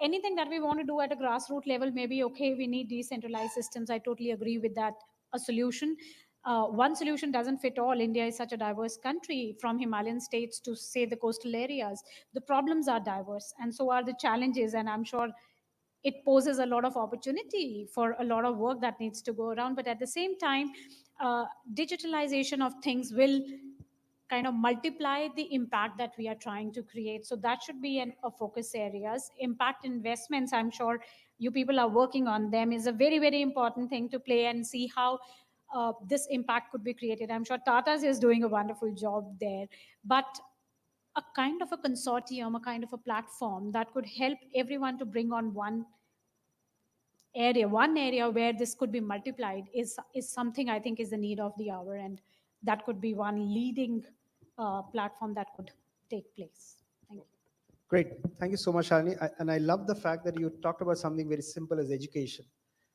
Anything that we want to do at a grassroots level, maybe okay, we need decentralized systems. I totally agree with that. A solution, one solution doesn't fit all. India is such a diverse country, from Himalayan states to say the coastal areas. The problems are diverse, and so are the challenges. And I'm sure it poses a lot of opportunity for a lot of work that needs to go around. But at the same time, digitalization of things will kind of multiply the impact that we are trying to create. So that should be a focus areas. Impact investments, I'm sure you people are working on them, is a very, very important thing to play and see how this impact could be created. I'm sure Tata's is doing a wonderful job there, but a kind of a consortium, a kind of a platform that could help everyone to bring on one area where this could be multiplied is something I think is the need of the hour, and that could be one leading platform that could take place. Thank you. Great. Thank you so much, Shalini. And I love the fact that you talked about something very simple as education.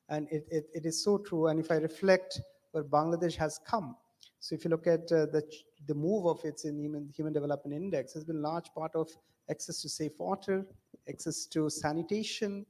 And it is so true. And if I reflect where Bangladesh has come, so if you look at the move of its in human development index, has been large part of access to safe water, access to sanitation,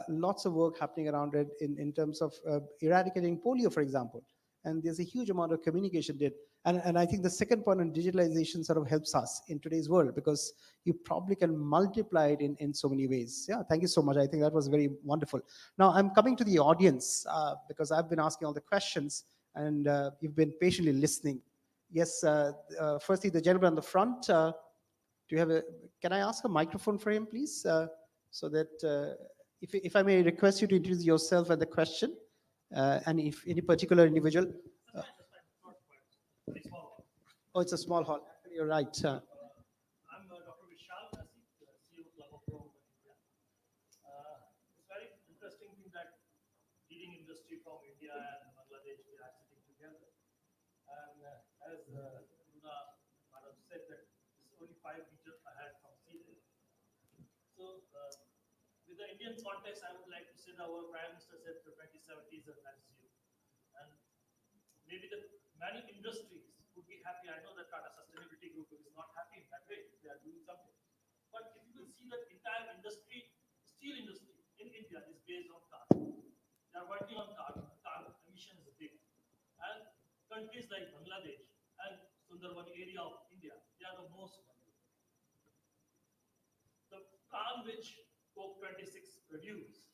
lots of work happening around it in terms of eradicating polio, for example. And there's a huge amount of communication did. And I think the second point on digitalization sort of helps us in today's world, because you probably can multiply it in so many ways. Yeah, thank you so much. I think that was very wonderful. Now I'm coming to the audience because I've been asking all the questions and you've been patiently listening. Yes, firstly, the gentleman on the front, do you have can I ask a microphone for him, please? So that if I may request you to introduce yourself and the question, and if any particular individual. Oh, it's a small hall. You're right. from India and Bangladesh, we are sitting together. And as Luna Madam said, that it's only 5 meters ahead from sea level. So, with the Indian context, I would like to say that our Prime Minister said the 2070 is a net zero. And maybe the many industries would be happy. I know that Tata Sustainability Group is not happy in that way. They are doing something. But if you will see that entire industry, steel industry in India is based on carbon. They are working on carbon. Carbon emission is big. And countries like Bangladesh and Sundarban area of India, they are the most vulnerable. The carbon which COP26 produce,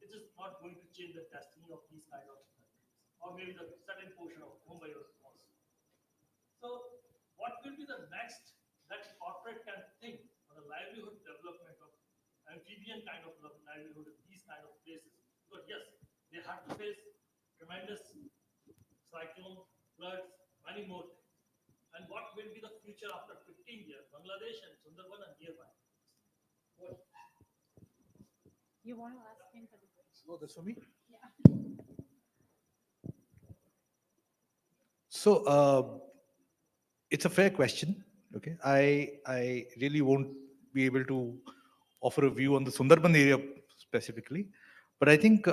it is not going to change the destiny of these kind of countries, or maybe the certain portion of Mumbai also. So, what will be the next that corporate can think for the livelihood development of amphibian kind of livelihood in these kind of places? Because yes, they have to face tremendous cyclone, floods, many more things. And what will be the future after 15 years? Bangladesh and Sundarban and nearby. What? You want to ask him for the question? Oh, that's for me. Yeah. So it's a fair question. Okay, I really won't be able to offer a view on the Sundarban area specifically, but I think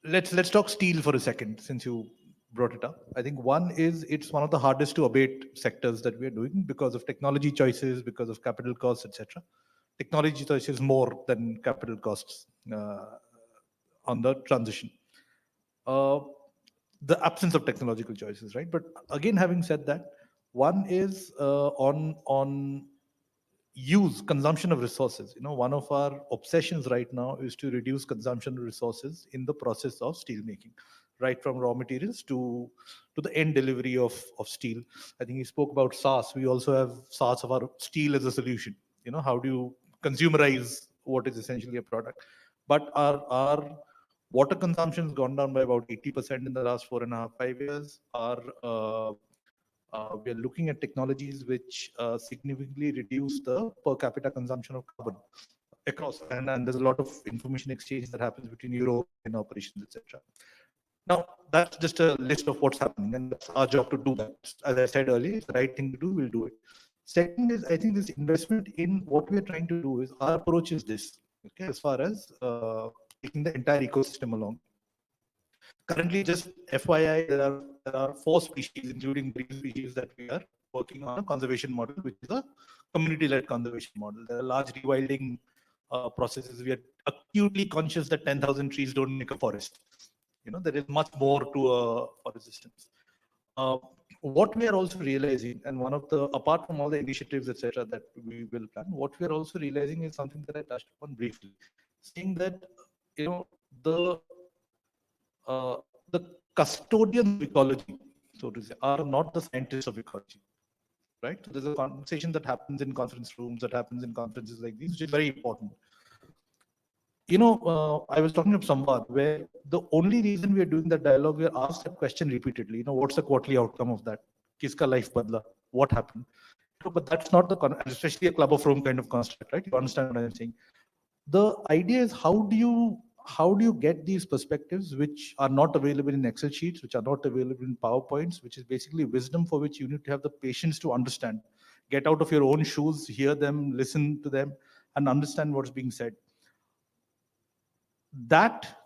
let's talk steel for a second, since you brought it up. I think one is it's one of the hardest to abate sectors that we are doing because of technology choices, because of capital costs, etc. Technology choices more than capital costs on the transition. Uh, the absence of technological choices, right? But again, having said that, one is on use consumption of resources. One of our obsessions right now is to reduce consumption of resources in the process of steel making, right from raw materials to the end delivery of steel. I think he spoke about SaaS. We also have SaaS of our steel as a solution. How do you consumerize what is essentially a product? But our water consumption has gone down by about 80% in the last 4.5 5 years. We are looking at technologies which significantly reduce the per capita consumption of carbon across, and there's a lot of information exchange that happens between Europe and operations, etc. Now, that's just a list of what's happening, and that's our job to do that. As I said earlier, it's the right thing to do, we'll do it. Second is, I think this investment in what we are trying to do is, our approach is this, okay, as far as taking the entire ecosystem along. Currently, just FYI, there are 4 species, including green species, that we are working on a conservation model, which is a community-led conservation model. There are large rewilding processes. We are acutely conscious that 10,000 trees don't make a forest. There is much more to a forest systems. What we are also realizing, and one of the, apart from all the initiatives, etc., that we will plan, what we are also realizing is something that I touched upon briefly, saying that the the custodians of ecology, so to say, are not the scientists of ecology, right? So there's a conversation that happens in conference rooms, that happens in conferences like these, which is very important. I was talking of Samvad, where the only reason we are doing that dialogue, we are asked that question repeatedly. What's the quarterly outcome of that? Kiska life badla? What happened? But that's not the, especially a Club of Rome kind of construct, right? You understand what I'm saying? The idea is, how do you get these perspectives which are not available in Excel sheets, which are not available in PowerPoints, which is basically wisdom for which you need to have the patience to understand, get out of your own shoes, hear them, listen to them, and understand what's being said. That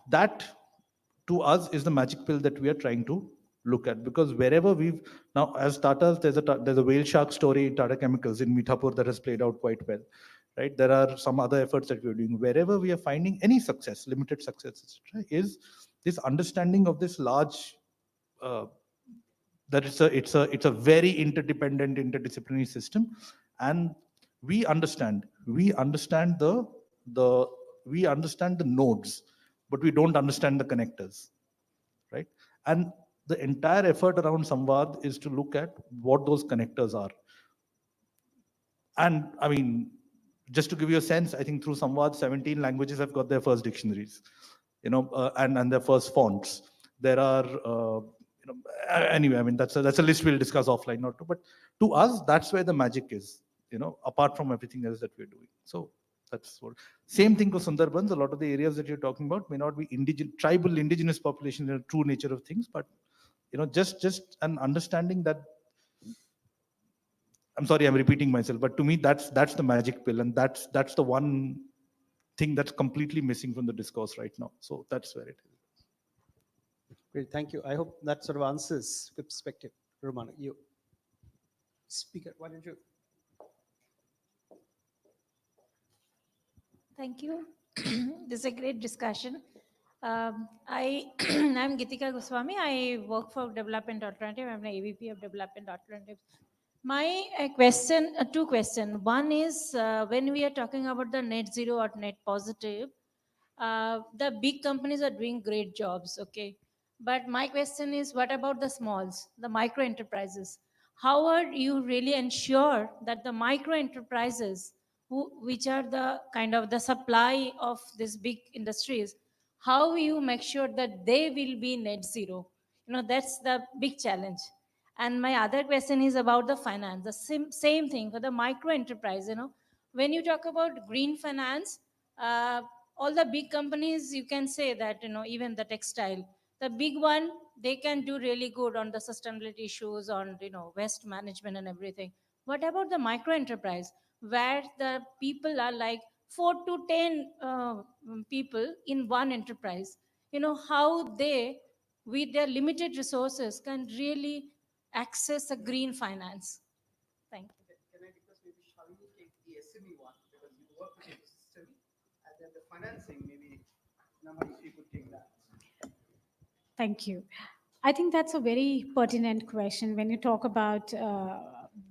to us is the magic pill that we are trying to look at, because wherever we've now, as Tata's, there's a whale shark story in Tata Chemicals in Mithapur that has played out quite well, right? There are some other efforts that we're doing. Wherever we are finding any success, limited success, etc., is this understanding of this large, that it's a very interdependent, interdisciplinary system, and we understand the we understand the nodes, but we don't understand the connectors, right? And the entire effort around Samvad is to look at what those connectors are. And I mean, just to give you a sense, I think through Samvad, 17 languages have got their first dictionaries, and their first fonts. There are, anyway, I mean, that's a list we'll discuss offline, not to, but to us, that's where the magic is, apart from everything else that we're doing. So That's what. Same thing for Sundarbans. A lot of the areas that you're talking about may not be tribal indigenous population in the true nature of things, but just an understanding that, I'm sorry, I'm repeating myself, but to me, that's the magic pill, and that's the one thing that's completely missing from the discourse right now. So that's where it is. Great, thank you. I hope that sort of answers the perspective. Romana, you speaker, why don't you? Thank you. This is a great discussion. I'm Gitika Goswami. I work for Development Alternative. I'm an AVP of Development Alternatives. My question, two questions. One is when we are talking about the net zero or net positive, the big companies are doing great jobs, okay? But my question is, what about the smalls, the micro enterprises? How are you really ensure that the micro enterprises, which are the kind of the supply of these big industries, how you make sure that they will be net zero? That's the big challenge. And my other question is about the finance, the same thing for the micro enterprise. When you talk about green finance, uh, all the big companies, you can say that, even the textile, the big one, they can do really good on the sustainability issues, on waste management and everything. What about the micro enterprise, where the people are like 4 to 10 people in one enterprise? How they, with their limited resources, can really access a green finance? Thank you. Can I request maybe Shalini take the SME one because you work with the ecosystem, and then the financing maybe Namani, if you could take that. Thank you. I think that's a very pertinent question when you talk about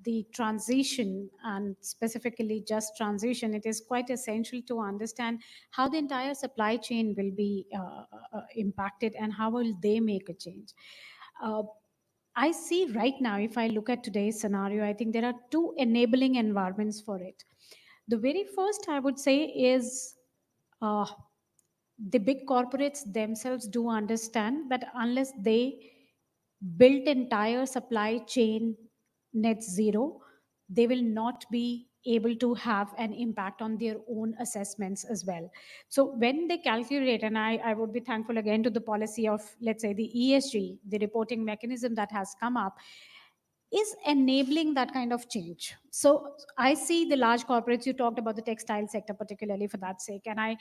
the transition, and specifically just transition. It is quite essential to understand how the entire supply chain will be impacted and how will they make a change. Uh, I see right now, if I look at today's scenario, I think there are two enabling environments for it. The very first, I would say, is uh, the big corporates themselves do understand that unless they build entire supply chain net zero, they will not be able to have an impact on their own assessments as well. So when they calculate, and I would be thankful again to the policy of, let's say, the ESG, the reporting mechanism that has come up, is enabling that kind of change. So I see the large corporates, you talked about the textile sector particularly for that sake, and I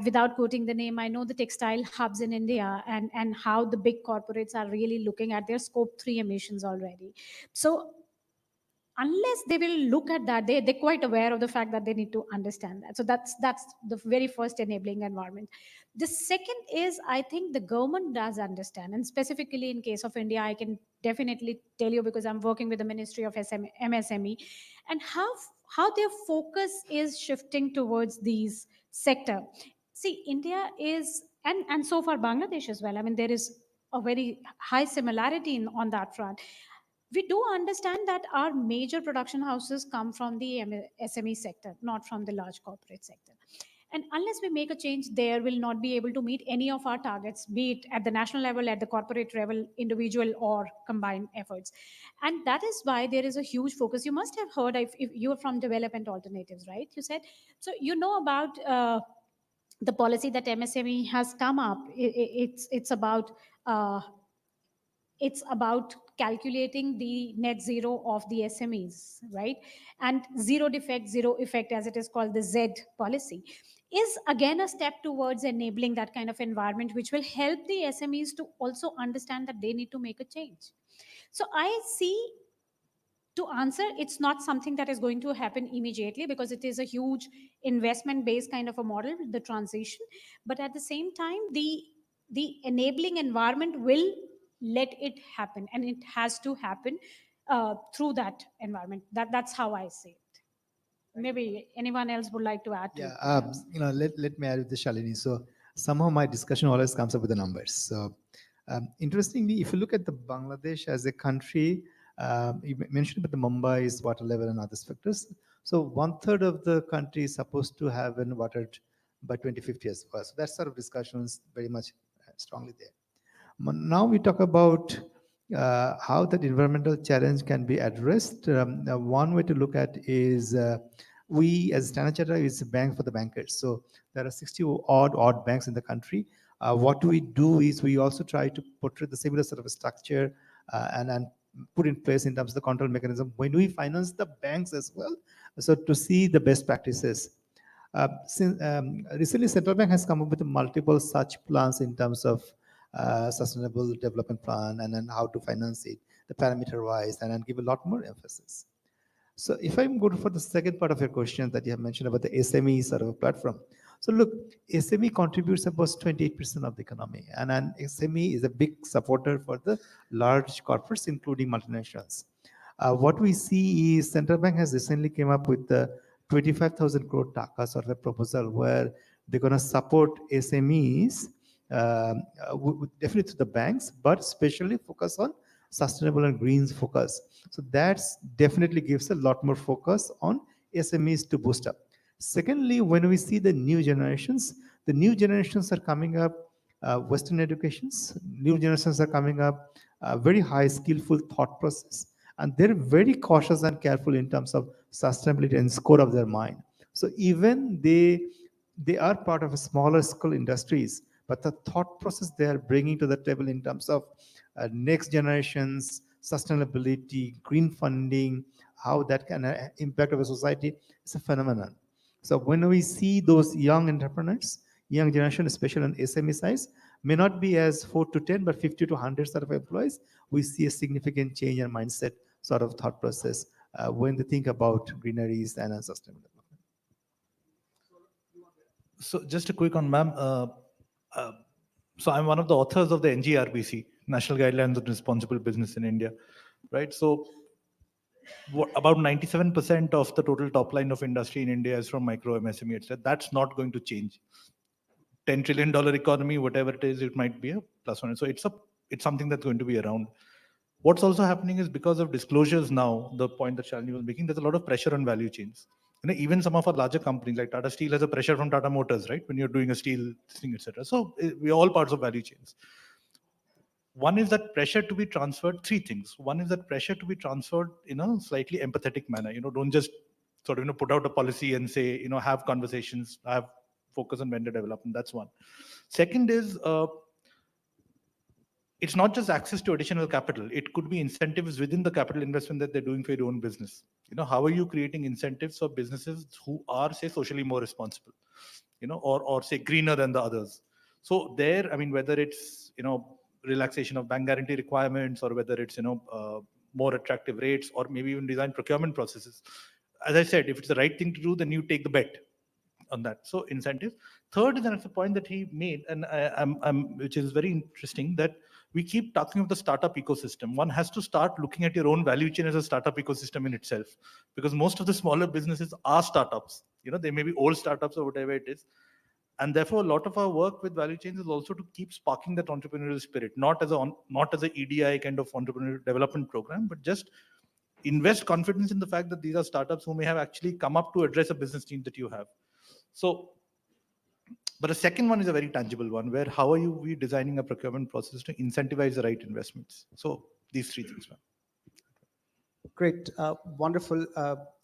without quoting the name, I know the textile hubs in India, and how the big corporates are really looking at their scope 3 emissions already. So unless they will look at that, they're quite aware of the fact that they need to understand that. So that's the very first enabling environment. The second is, I think the government does understand, and specifically in case of India, I can definitely tell you because I'm working with the Ministry of MSME, and how their focus is shifting towards these sector. See, India is, and so far Bangladesh as well, I mean, there is a very high similarity on that front. We do understand that our major production houses come from the SME sector, not from the large corporate sector. And unless we make a change there, we'll not be able to meet any of our targets, be it at the national level, at the corporate level, individual or combined efforts. And that is why there is a huge focus. You must have heard, if you're from Development Alternatives, right? You said, so you know about the policy that MSME has come up. It's about calculating the net zero of the SMEs, right? And zero defect, zero effect, as it is called, the Z policy, is again a step towards enabling that kind of environment, which will help the SMEs to also understand that they need to make a change. So I see, to answer, it's not something that is going to happen immediately because it is a huge investment based kind of a model, the transition. But at the same time, the enabling environment will let it happen, and it has to happen through that environment. That's how I see it. Maybe anyone else would like to add to Yeah, it, perhaps. let me add with the Shalini. So somehow my discussion always comes up with the numbers. So interestingly, if you look at the Bangladesh as a country, you mentioned about the Mumbai's water level and other factors. So 1/3 of the country is supposed to have been watered by 2050 as well. So that sort of discussion is very much strongly there. Now we talk about how that environmental challenge can be addressed. One way to look at is we as Standard Chartered is a bank for the bankers. So there are 60 odd banks in the country. What we do is we also try to portray the similar sort of a structure and put in place in terms of the control mechanism when we finance the banks as well. So to see the best practices. Recently, Central Bank has come up with multiple such plans in terms of sustainable development plan and then how to finance it, the parameter wise, and then give a lot more emphasis. So if I'm good for the second part of your question that you have mentioned about the SME sort of a platform. So look, SME contributes about 28% of the economy, and an SME is a big supporter for the large corporates, including multinationals. What we see is Central Bank has recently came up with the 25,000 crore taka sort of a proposal where they're going to support SMEs, definitely to the banks, but especially focus on sustainable and greens focus. So that's definitely gives a lot more focus on SMEs to boost up. Secondly, when we see the new generations are coming up, Western educations, new generations are coming up, very high skillful thought process, and they're very cautious and careful in terms of sustainability and score of their mind. So even they are part of a smaller scale industries, but the thought process they are bringing to the table in terms of next generations, sustainability, green funding, how that can impact our society is a phenomenon. So when we see those young entrepreneurs, young generation, especially on SME size, may not be as 4 to 10, but 50 to 100 sort of employees, we see a significant change in mindset sort of thought process when they think about greeneries and sustainable development. So just a quick on ma'am. Uh, so I'm one of the authors of the NGRBC, National Guidelines on Responsible Business in India, right? So about 97% of the total top line of industry in India is from micro MSME, etc. That's not going to change. $10 trillion economy, whatever it is, it might be a plus one. So it's something that's going to be around. What's also happening is because of disclosures now, the point that Shalini was making, there's a lot of pressure on value chains. Even some of our larger companies like Tata Steel has a pressure from Tata Motors, right? When you're doing a steel thing, etc. So we're all parts of value chains. One is that pressure to be transferred, three things. One is that pressure to be transferred in a slightly empathetic manner. Don't just sort of put out a policy and say, have conversations, have focus on vendor development. That's one. Second is it's not just access to additional capital. It could be incentives within the capital investment that they're doing for your own business. How are you creating incentives for businesses who are, say, socially more responsible, or say greener than the others? So there, whether it's, relaxation of bank guarantee requirements, or whether it's, more attractive rates, or maybe even design procurement processes. As I said, if it's the right thing to do, then you take the bet on that. So incentives. Third is another point that he made, and which is very interesting, that we keep talking of the startup ecosystem. One has to start looking at your own value chain as a startup ecosystem in itself, because most of the smaller businesses are startups. They may be old startups or whatever it is. And therefore, a lot of our work with value chains is also to keep sparking that entrepreneurial spirit, not as a EDI kind of entrepreneurial development program, but just invest confidence in the fact that these are startups who may have actually come up to address a business need that you have. So, but the second one is a very tangible one, where how are we designing a procurement process to incentivize the right investments? So these three things, ma'am. Great, wonderful.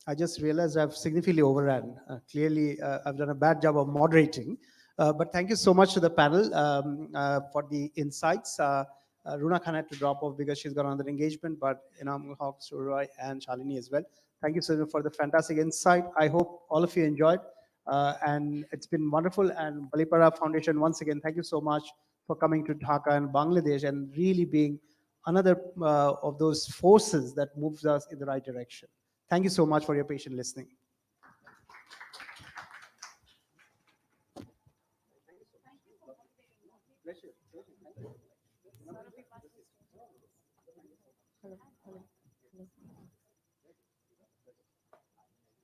I just realized I've significantly overran. Clearly, I've done a bad job of moderating. But thank you so much to the panel for the insights. Runa Khan had to drop off because she's got another engagement, but Hawk, Suraj, and Shalini as well. Thank you so much for the fantastic insight. I hope all of you enjoyed. And it's been wonderful. And Balipara Foundation, once again, thank you so much for coming to Dhaka and Bangladesh and really being another of those forces that moves us in the right direction. Thank you so much for your patient listening.